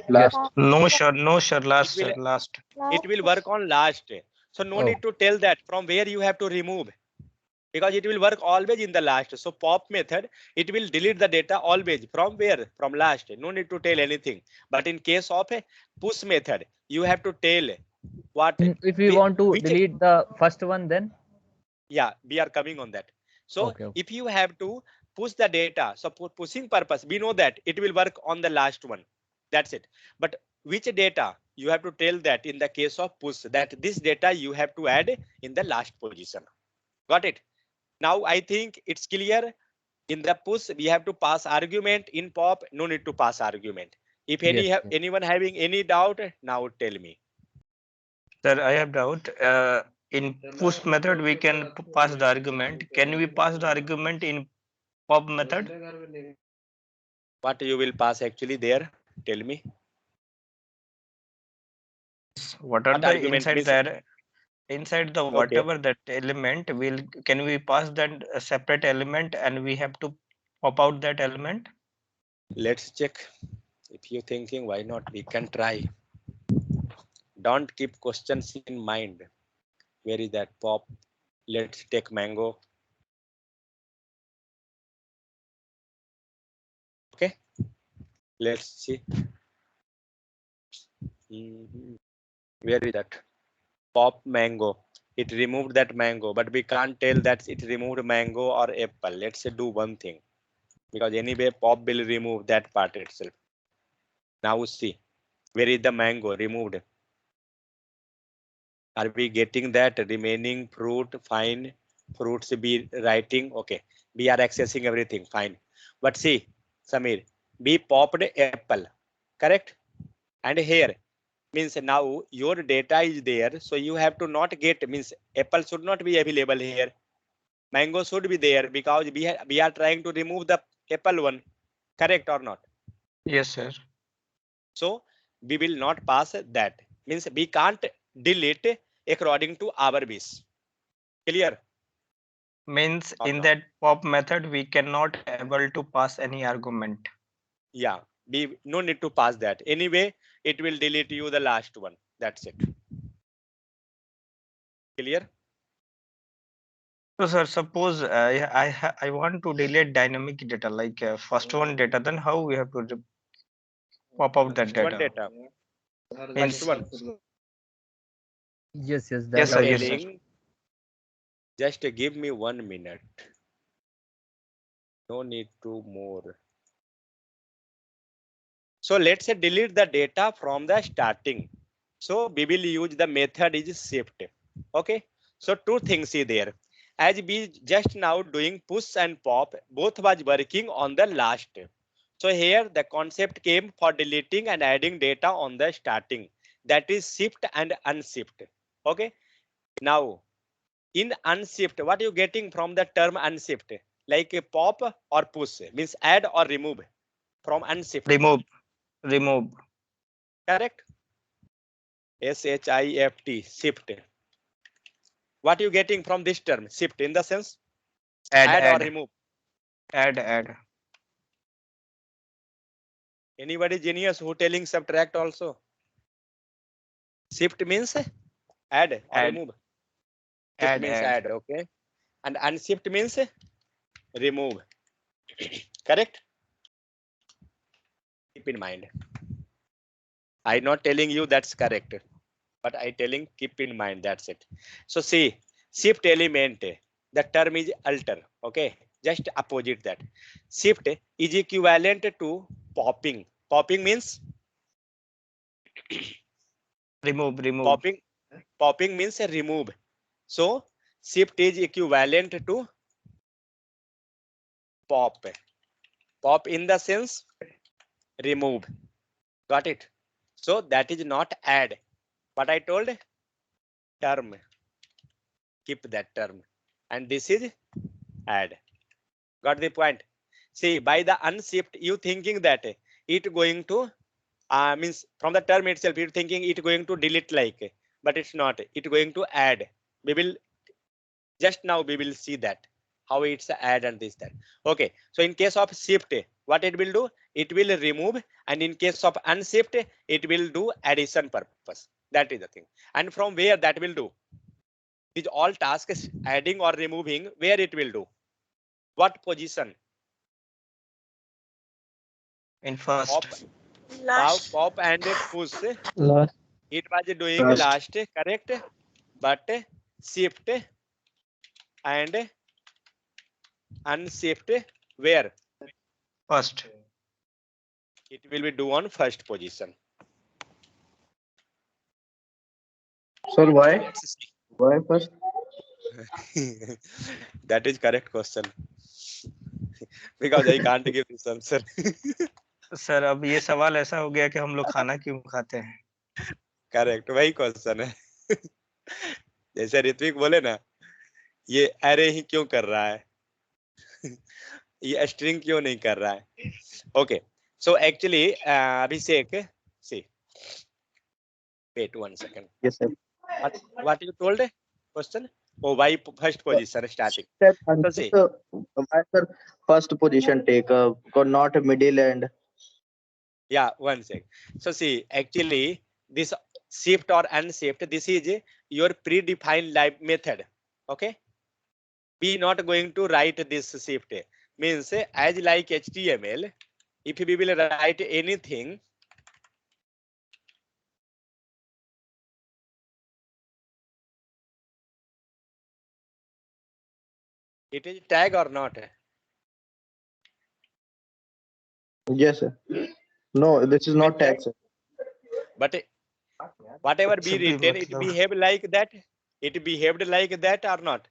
Last. No, sure. No, sure. Last, will- sir. Last. It will work on last. So no Oh. need to tell that from where you have to remove, because it will work always in the last. So pop method, it will delete the data always from where? From last. No need to tell anything. But in case of a push method, you have to tell what. If we whi- want to which- delete the first one, then Yeah, we are coming on that. So Okay, okay. if you have to push the data, so for pushing purpose, we know that it will work on the last one. That's it. But which data you have to tell that in the case of push, that this data you have to add in the last position. Got it? Now I think it's clear. In the push, we have to pass argument. In pop, no need to pass argument. If Yes, yes. anyone having any doubt, now tell me. Sir, I have doubt. In push method, we can pass the argument. Can we pass the argument in pop method? What you will pass actually there? Tell me. What are What the argument inside means- there? Inside the Okay. whatever that element can we pass that a separate element and we have to pop out that element? Let's check. If you're thinking, why not? We can try. Don't keep questions in mind. Where is that pop? Let's take mango. Okay. Let's see. Where is that? Pop mango. It removed that mango, but we can't tell that it removed mango or apple. Let's say do one thing, because anyway pop will remove that part itself. Now see, where is the mango removed? Are we getting that remaining fruit? Fine. Fruits be writing. Okay. We are accessing everything. Fine. But see, Samir, we popped apple. Correct? And here means now your data is there. So you have to not get, means apple should not be available here. Mango should be there, because we are trying to remove the apple one. Correct or not? Yes, sir. So we will not pass that. Means we can't delete according to our wish. Clear? Means Or in not? that pop method we cannot able to pass any argument. Yeah, we no need to pass that. Anyway, it will delete you the last one. That's it. Clear? So sir, suppose I want to delete dynamic data like first one data, then how we have to pop out that First one data? data. Means, First one. Yes, yes. Yes, That sir. I Yes, sir. Telling, just give me 1 minute. No need to more. So let's say delete the data from the starting. So we will use the method is shift. Okay. So two things is there. As we just now doing push and pop, both was working on the last. So here the concept came for deleting and adding data on the starting. That is shift and unshift. Okay. Now in unshift, what are you getting from the term unshift? Like a pop or push, means add or remove from unshift. remove. Correct? S-H-I-F-T, shift. What are you getting from this term? Shift in the sense add or remove. Add. Anybody genius who telling subtract also? Shift means add or Add. remove. Shift means add, okay. And unshift means remove. Correct? Keep in mind. I'm not telling you that's correct, but I telling keep in mind, that's it. So see, shift element, the term is alter, okay? Just opposite that. Shift is equivalent to popping. Popping means Remove. popping means remove. So shift is equivalent to pop. Pop in the sense remove. Got it? So that is not add. What I told, term. Keep that term. And this is add. Got the point? See, by the unshift, you thinking that it going to means from the term itself, you're thinking it going to delete like, but it's not. It going to add. We will just now we will see that how it's add and this that. Okay. So in case of shift, what it will do? It will remove, and in case of unshift, it will do addition purpose. That is the thing. And from where that will do? These all tasks, adding or removing, where it will do? What position? In first. Pop and push. Last. It was doing Last. last, correct? But shift and unshift where? First. It will be do on first position. Sir, why? Let's see. Why first? That is correct question. Because I can't give this answer. Sir अब ये सवाल ऐसा हो गया कि हम लोग खाना क्यों खाते हैं? करेक्ट, वही क्वेश्चन है. जैसे ऋत्विक बोले ना, ये अरे ही क्यों कर रहा है, ये स्ट्रिंग क्यों नहीं कर रहा है. Okay, so actually Abhishek, C, wait 1 second. Yes, sir. What you told question? Oh, why first position starting? Step So and see, why, sir, first position take, not middle and. yeah, 1 sec. So see, actually this shift or unshift, this is your predefined live method. Okay, we not going to write this shift. Means as like HTML, if we will write anything, it is tag or not? Yes, sir. No, this is not tag, sir. But whatever be should be written, it matlab. behave like that. It behaved like that or not?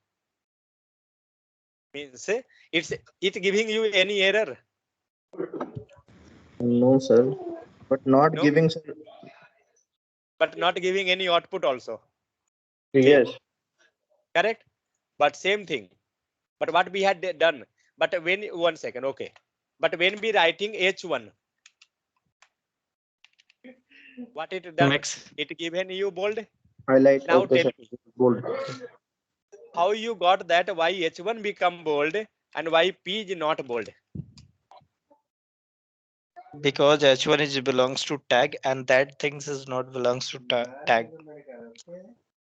Means it giving you any error? No, sir. But not No? giving, sir. But not giving any output also. Yes. Correct? But same thing. But what we had done? But when 1 second, okay. But when we writing H1, what it done? Max. It given you bold. Highlight. Now Okay, tell sir. me, Bold. how you got that? Why H1 become bold and why P is not bold? Because H1 is belongs to tag and that things is not belongs to tag.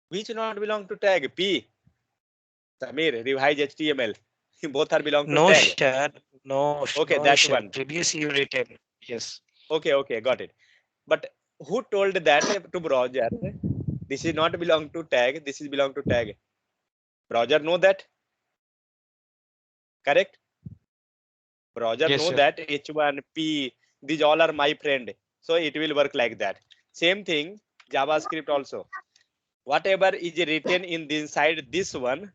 Which not belong to tag? P. Samir, revise HTML. Both are belong to No, tag. sir. No. Okay, no, that's sir. one. Previously you written. Yes. Okay, got it. But who told that to browser? This is not belong to tag. This is belong to tag. Browser know that. Correct? Browser Yes, know sir. that H1, P, these all are my friend. So it will work like that. Same thing, JavaScript also. Whatever is written in the inside this one,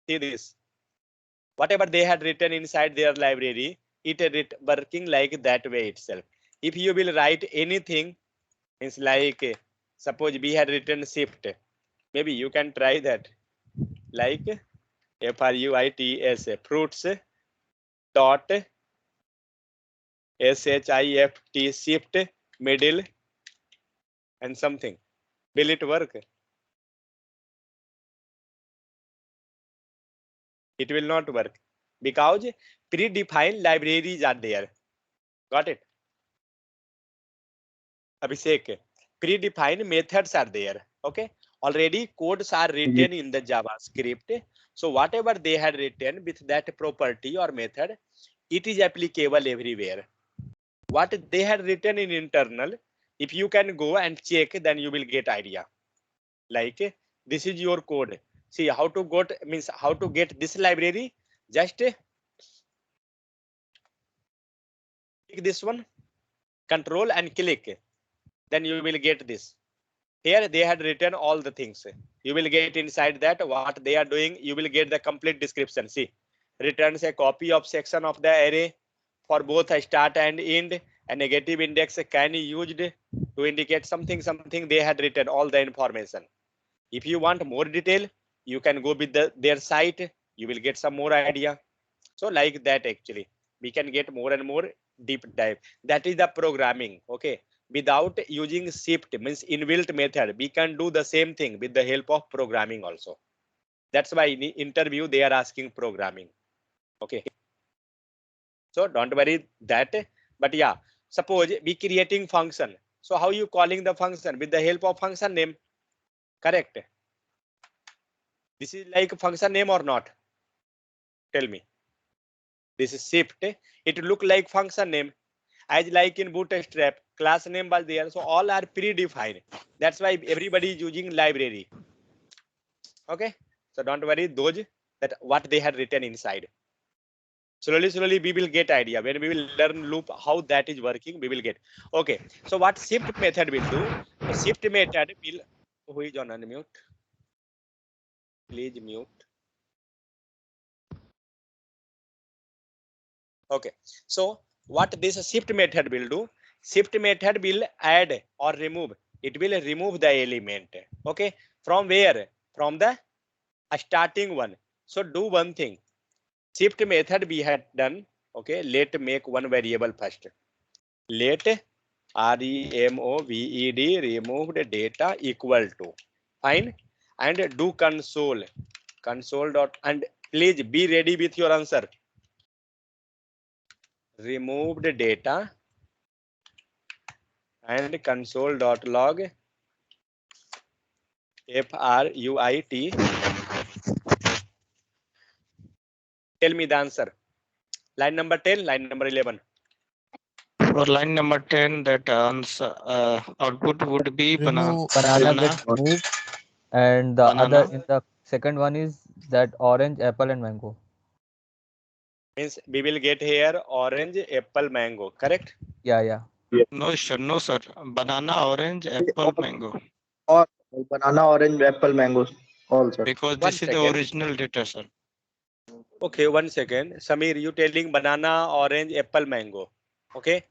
see this. Whatever they had written inside their library, it working like that way itself. If you will write anything, it's like suppose we had written shift. Maybe you can try that. Like fruits fruits dot shift shift middle and something. Will it work? It will not work because predefined libraries are there. Got it? Abhishek, predefined methods are there. Okay, already codes are written in the JavaScript. So whatever they had written with that property or method, it is applicable everywhere. What they had written in internal, if you can go and check, then you will get idea. Like this is your code. See how to get, means how to get this library. Just click this one, control and click. Then you will get this. Here they had written all the things. You will get inside that what they are doing. You will get the complete description. See, returns a copy of section of the array for both a start and end. A negative index can be used to indicate something. They had written all the information. If you want more detail, you can go with their site. You will get some more idea. So like that, actually, we can get more and more deep dive. That is the programming. Okay. Without using shift, means inbuilt method, we can do the same thing with the help of programming also. That's why in the interview they are asking programming. Okay. So don't worry that. But yeah, suppose we creating function. So how you calling the function? With the help of function name. Correct. This is like function name or not? Tell me. This is shift. It look like function name. As like in Bootstrap, class name was there. So all are predefined. That's why everybody is using library. Okay. So don't worry those that what they had written inside. Slowly we will get idea. When we will learn loop how that is working, we will get. Okay. So what shift method will do? So shift method will. Who is on unmute? Please mute. Okay. So what this shift method will do? Shift method will add or remove. It will remove the element. Okay. From where? From the starting one. So do one thing. Shift method we had done. Okay. Let make one variable first. Let removed removed data equal to. Fine. And do console. Console dot and please be ready with your answer. Removed data and console.log fruit. Tell me the answer. Line number 10, line number 11. For line number 10, that answer output would be Remove Banana banana. gets moved, and the Banana. other in the second one is that orange, apple, and mango. Means we will get here orange, apple, mango. Correct? Yeah. No, sir. No, sir. Banana, orange, apple, mango. Or banana, orange, apple, mangoes. All, sir. Because One this is the second. original data, sir. Okay, 1 second. Samir, you telling banana, orange, apple, mango. Okay.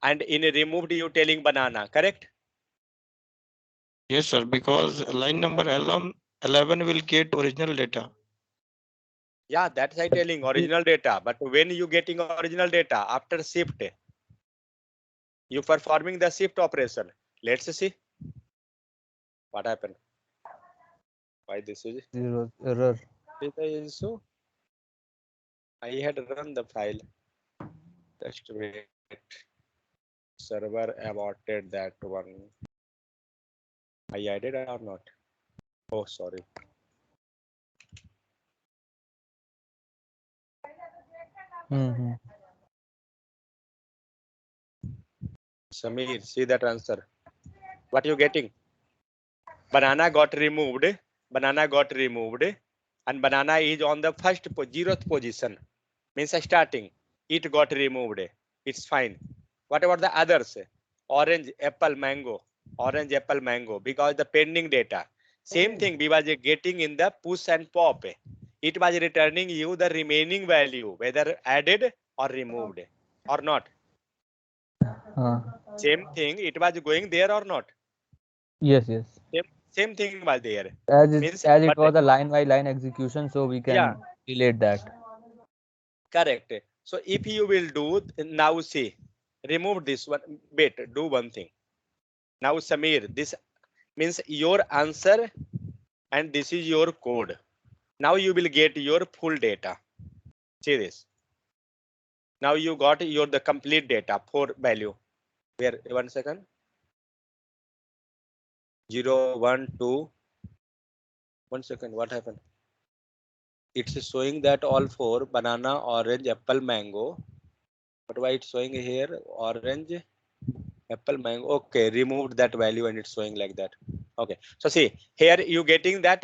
And in removed, you telling banana. Correct? Yes, sir. Because line number 11 will get original data. Yeah, that's I telling original data. But when you getting original data after shift, you performing the shift operation. Let's see what happened. Why this is Zero error. so I had run the file. Just wait. Server aborted that one. I added or not? Oh, sorry. Samir, see that answer. What you getting? Banana got removed. Banana got removed. And banana is on the first 0th position. Means starting. It got removed. It's fine. What about the others? Orange, apple, mango. Orange, apple, mango. Because the pending data. Same thing we was getting in the push and pop. It was returning you the remaining value, whether added or removed or not. Same thing, it was going there or not. Yes. Same thing was there. As it was a line by line execution, so we can relate that. Correct. So if you will do now, see, remove this one. Wait, do one thing. Now, Samir, this means your answer and this is your code. Now you will get your full data. See this. Now you got the complete data for value. Where 1 second. 0, 1, 2. 1 second. What happened? It's showing that all 4 banana, orange, apple, mango. But why it's showing here orange, apple, mango? Okay, removed that value and it's showing like that. Okay, so see here you getting that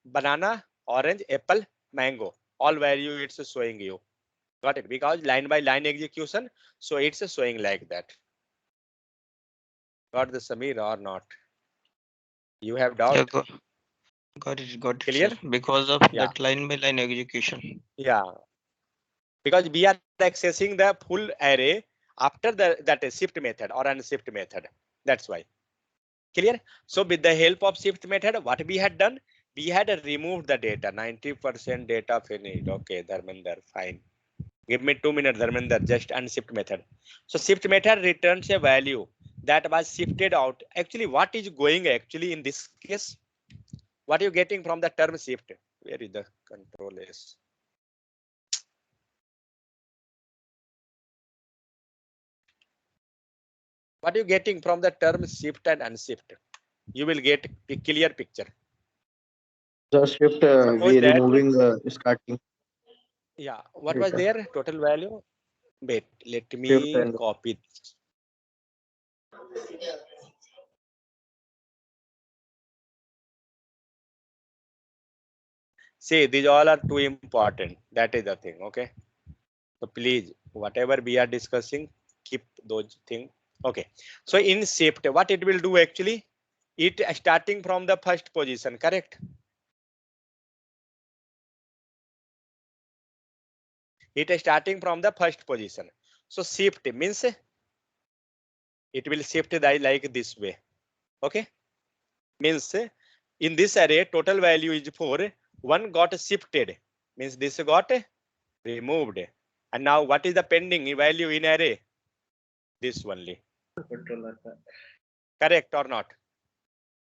banana, orange, apple, mango. All value it's showing you. Got it? Because line by line execution, so it's showing like that. Got the Samir or not? You have doubt? Yeah, got it. Clear? Sir. Because of that line by line execution. Yeah. Because we are accessing the full array after that shift method or unshift method. That's why. Clear? So with the help of shift method, what we had done? We had removed the data. 90% data finished. Okay, Dharmender, fine. Give me 2 minutes, Dharmender, just unshift method. So shift method returns a value that was shifted out. Actually, what is going actually in this case? What are you getting from the term shift? Where is the control is? What are you getting from the term shift and unshift? You will get a clear picture. The shift Suppose we that- removing starting. Yeah, what was Data. there? Total value. Wait, let Shift me and- copy this. See, these all are too important. That is the thing. Okay. So please, whatever we are discussing, keep those things. Okay. So in shift, what it will do actually? It starting from the first position, correct? It is starting from the first position. So shift means it will shift like this way. Okay. Means in this array, total value is 4. One got shifted. Means this got removed. And now what is the pending value in array? This only. Correct or not?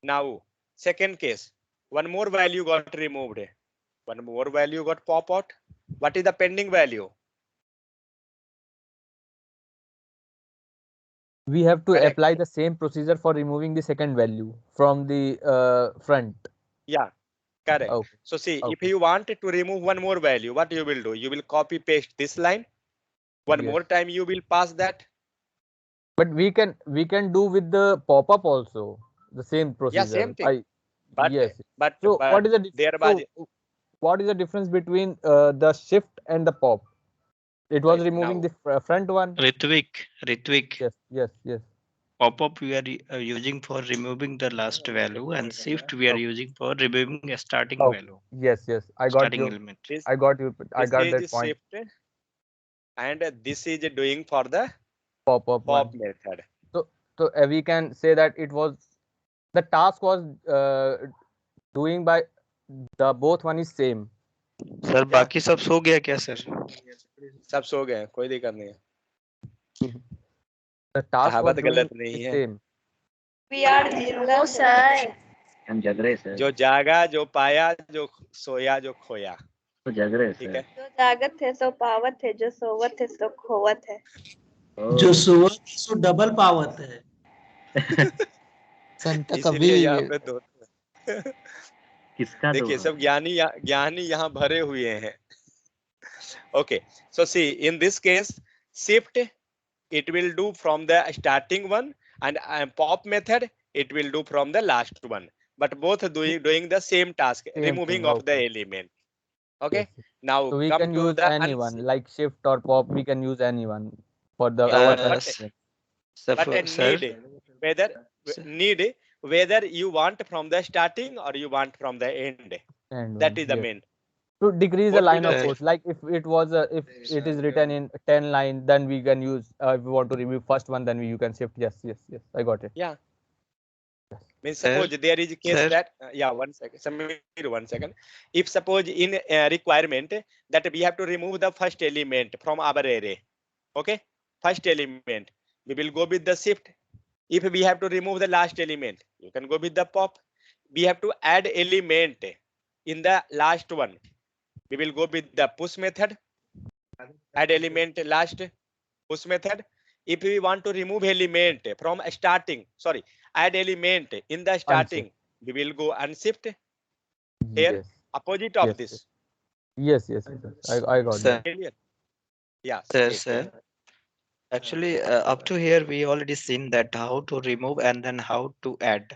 Now, second case, one more value got removed. One more value got pop out. What is the pending value? We have to Correct. apply the same procedure for removing the second value from the front. Yeah, correct. Okay. So see, if Okay. you want to remove one more value, what you will do? You will copy paste this line. One Yes. more time you will pass that. But we can do with the pop-up also the same procedure. Yeah, same thing. But Yes. but, So but what is the there so was what is the difference between the shift and the pop? It was Right, removing now- the front one. Ritvik, Yes. pop-up we are using for removing the last value, and shift we are Okay. using for removing a starting Okay. value, Yes. I got starting you. element. this, I got you. I this got is that point. shift and this is doing for the Pop-up pop one. method. So we can say that it was the task was doing by the both one is same. Sir बाकी सब सो गया क्या sir? सब सो गए, कोई दिक्कत नहीं है. The task was कहावत doing गलत नहीं is है. same. We are no sir. हम जग रहे सर, जो जागा, जो पाया, जो सोया, जो खोया. तो जग रहे ठीक सर. है. जो जागत है सो पावत है, जो सोवत है सो खोवत है. जो सुवत सो डबल पावत है. संता इसीलिए कबीर. यहाँ पे दो. किसका देखिए दो? सब ज्ञानी यहाँ भरे हुए हैं. Okay, so see in this case, shift it will do from the starting one, and pop method it will do from the last one. But both doing the same task, Same removing thing, of the okay. element. Okay. Yes. Now So we come can to use the anyone like shift or pop. We can use anyone for the Yeah, our but- connection. but need whether you want from the starting or you want from the end. And That one, is the yes. main. To decrease the Both line will of do. course, like if it was if it is written in 10 line, then we can use if we want to remove first one, then you can shift. Yes, I got it. Yeah. Means Sir, suppose there is a case sir. that yeah, 1 second. Samir, 1 second. If suppose in requirement that we have to remove the first element from our array, okay, first element, we will go with the shift. If we have to remove the last element, you can go with the pop. We have to add element in the last one, we will go with the push method. Add element last, push method. If we want to remove element from starting, sorry, add element in the starting, we will go unshift. Here, Yes. opposite of Yes, this. Yes. I got Sir. that. Clear? Yeah. Sir, please, sir. Actually, up to here we already seen that how to remove and then how to add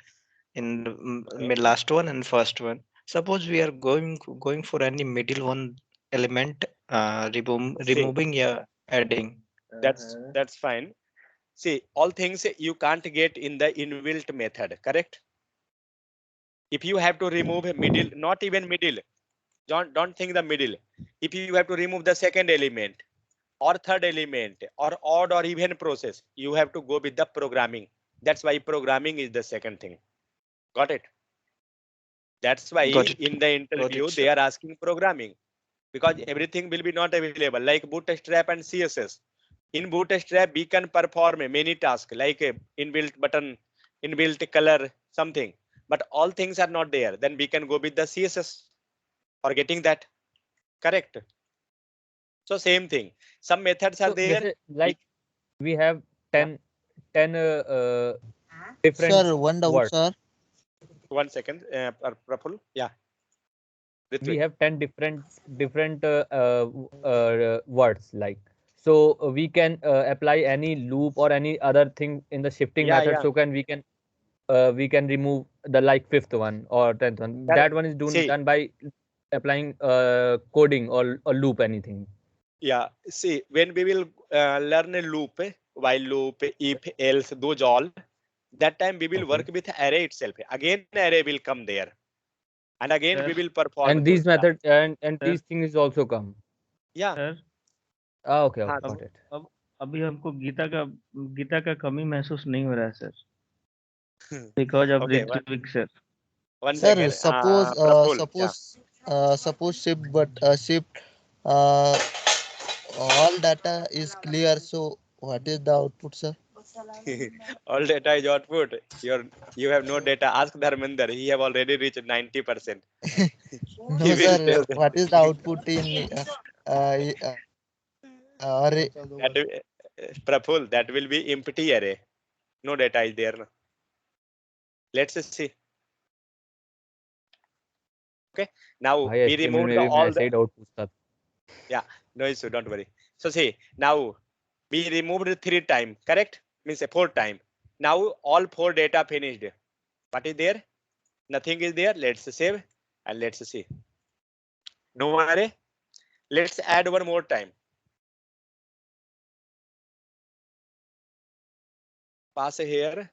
in the last one and first one. Suppose we are going for any middle one element, removing yeah, adding. That's fine. See, all things you can't get in the inbuilt method, correct? If you have to remove a middle, not even middle, don't think the middle. If you have to remove the second element or third element or odd or even process, you have to go with the programming. That's why programming is the second thing. Got it? That's why Got it. in the interview sir. they are asking programming, because everything will be not available like Bootstrap and CSS. In Bootstrap we can perform many tasks like a inbuilt button, inbuilt color, something, but all things are not there. Then we can go with the CSS for getting that. Correct. So same thing. Some methods are So there. जैसे like we have 10 10 different Sir, one doubt, words. sir. 1 second, Praful. Yeah. We Ritvik. have 10 different words, like, so we can apply any loop or any other thing in the shifting Yeah, method. yeah. So we can remove the like 5th one or 10th one. Correct. That one is See. done by applying coding or loop, anything. Yeah, see, when we will learn a loop, while loop, if, else, those all, that time we will Okay. work with array itself. Again, array will come there, and again we Sir. will perform. And these those. method and Sir. these things also come. Yeah. Sir Okay, हाँ, got it. अब अभी हमको गीता का कमी महसूस नहीं हो रहा है sir, because of Okay, Ritvik sir. one Sir, second. suppose Praful, yeah. suppose shift, but shift all data is clear. So what is the output, sir? All data is output. You have no data. Ask Dharmender. He have already reached 90%. No, He will sir. tell them. What is the output in array? Praful, that will be empty array. No data is there. No? Let's see. Okay. Now भाई we HTML removed में भी मैं all ऐसे the. He doubt पूछता था. Yeah, no issue. Don't worry. So see, now we removed 3 times. Correct? Means 4 times. Now all 4 data finished. What is there? Nothing is there. Let's save and let's see. No array. Let's add one more time. Pass here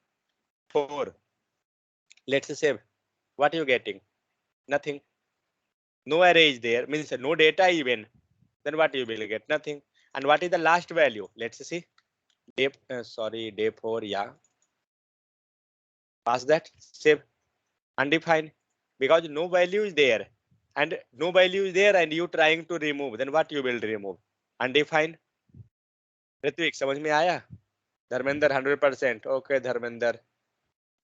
4. Let's save. What are you getting? Nothing. No array is there. Means no data even. Then what you will get? Nothing. And what is the last value? Let's see. Day 4. Yeah. Pass that. Save. Undefined. Because no value is there. And no value is there and you trying to remove. Then what you will remove? Undefined. Ritvik, समझ में आया? Dharmender 100%. Okay, Dharmender.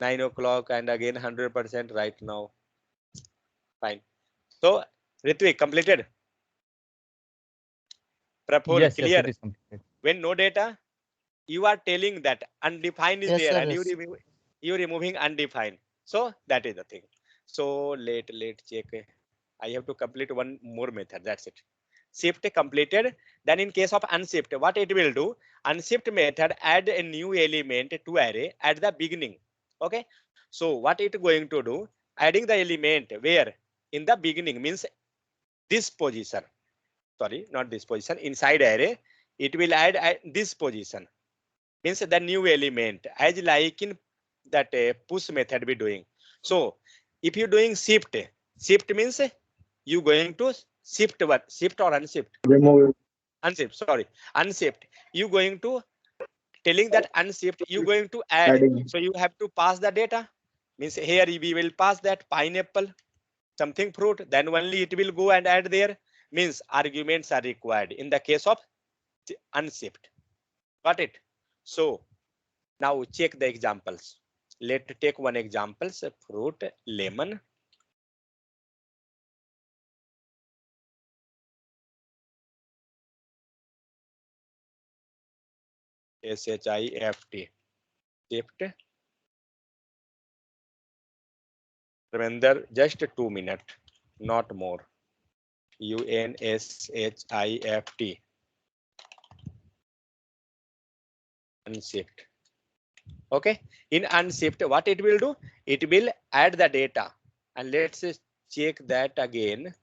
9 o'clock and again 100% right now. Fine. So Ritvik completed. Praful, Yes, clear. it is completed. When no data, you are telling that undefined is Yes, there sir, and yes. you removing undefined. So that is the thing. So let's check. I have to complete one more method. That's it. Shift completed. Then in case of unshift, what it will do? Unshift method add a new element to array at the beginning. Okay. So what it going to do? Adding the element where in the beginning means this position. Sorry, not this position. Inside array, it will add at this position. Means the new element as like in that push method we doing. So if you doing shift means you going to shift what? Shift or unshift? Remove. Unshift, sorry. Unshift. You going to telling that unshift, you going to add. Adding. So you have to pass the data. Means here we will pass that pineapple, something fruit, then only it will go and add there. Means arguments are required in the case of unshift. Got it? So now check the examples. Let's take one example, fruit, lemon. SHIFT. Shift. Remember, just 2 minutes, not more. UNSHIFT. Unshift. Okay. In unshift, what it will do? It will add the data. And let's check that again.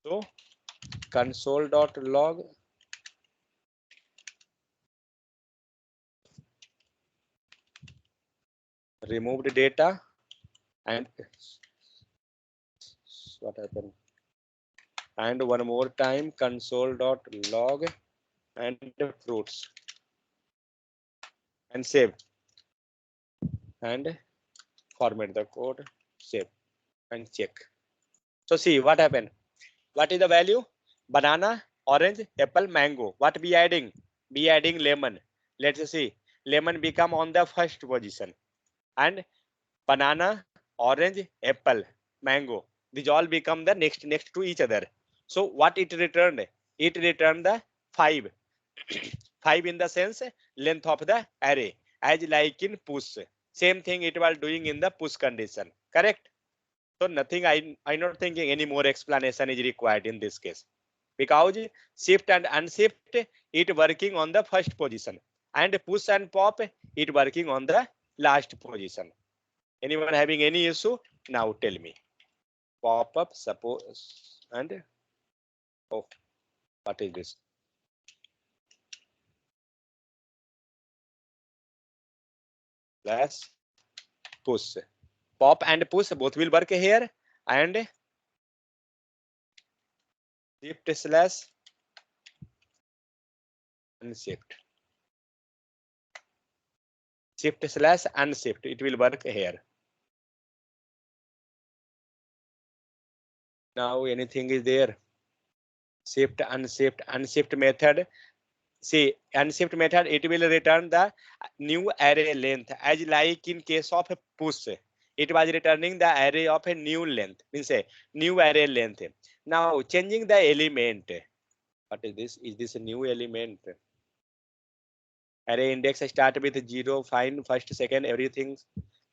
So console.log. Removed data and what happened? And one more time console.log and fruits and save and format the code, save and check. So see what happened. What is the value? Banana, orange, apple, mango. What we adding? We adding lemon. Let's see. Lemon become on the first position. and banana, orange, apple, mango. These all become the next to each other. So what it returned? It returned the 5. 5 in the sense length of the array, as like in push. Same thing it was doing in the push condition. Correct? So nothing, I'm not thinking any more explanation is required in this case, because shift and unshift it working on the first position, and push and pop it working on the last position. Anyone having any issue? Now tell me. Pop up, suppose, and oh, what is this? Slash push. Pop and push both will work here, and shift slash unshift. Shift slash unshift it will work here. Now anything is there? Shift, unshift method. See, unshift method it will return the new array length, as like in case of a push. It was returning the array of a new length, means a new array length. Now changing the element. What is this? Is this a new element? Array index start with 0, fine, first, second, everything.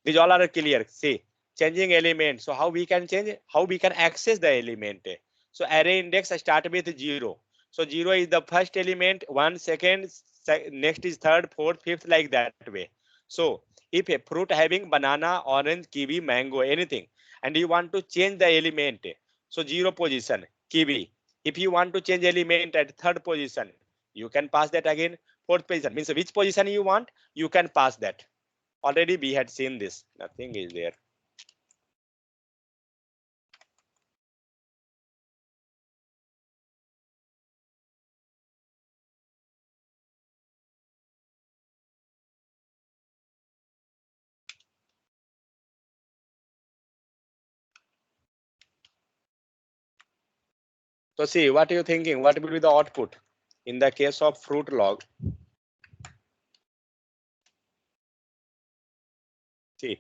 These all are clear. See, changing element. So how we can change? How we can access the element? So array index start with 0. So 0 is the first element, 1 second, next is third, fourth, fifth, like that way. So if a fruit having banana, orange, kiwi, mango, anything, and you want to change the element, so 0 position, kiwi. If you want to change element at third position, you can pass that again. Fourth position means which position you want, you can pass that. Already we had seen this. Nothing is there. So see, what are you thinking? What will be the output in the case of fruit log? See,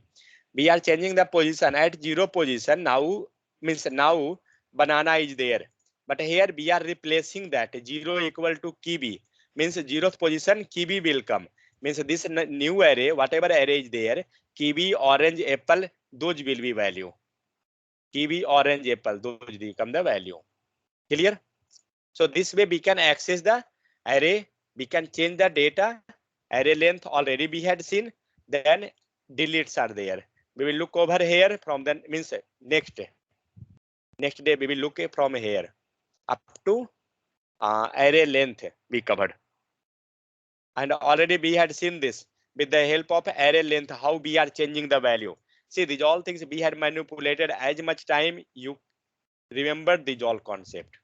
we are changing the position at 0 position. Now means now banana is there, but here we are replacing that 0 equal to kiwi, means 0th position kiwi will come, means this new array, whatever array is there, kiwi, orange, apple, those will be value. Kiwi, orange, apple, those become the value. Clear? So this way we can access the array, we can change the data, array length already we had seen, then deletes are there. We will look over here from the means next day we will look from here up to array length we covered. And already we had seen this with the help of array length, how we are changing the value. See, these all things we had manipulated as much time you remember these all concept.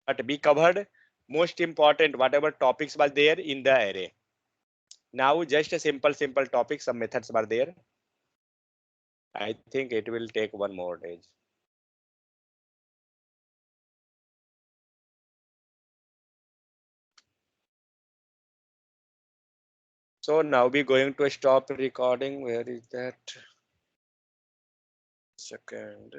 But we covered most important whatever topics were there in the array. Now just a simple topic, some methods were there. I think it will take one more day. So now we're going to stop recording. Where is that? Second.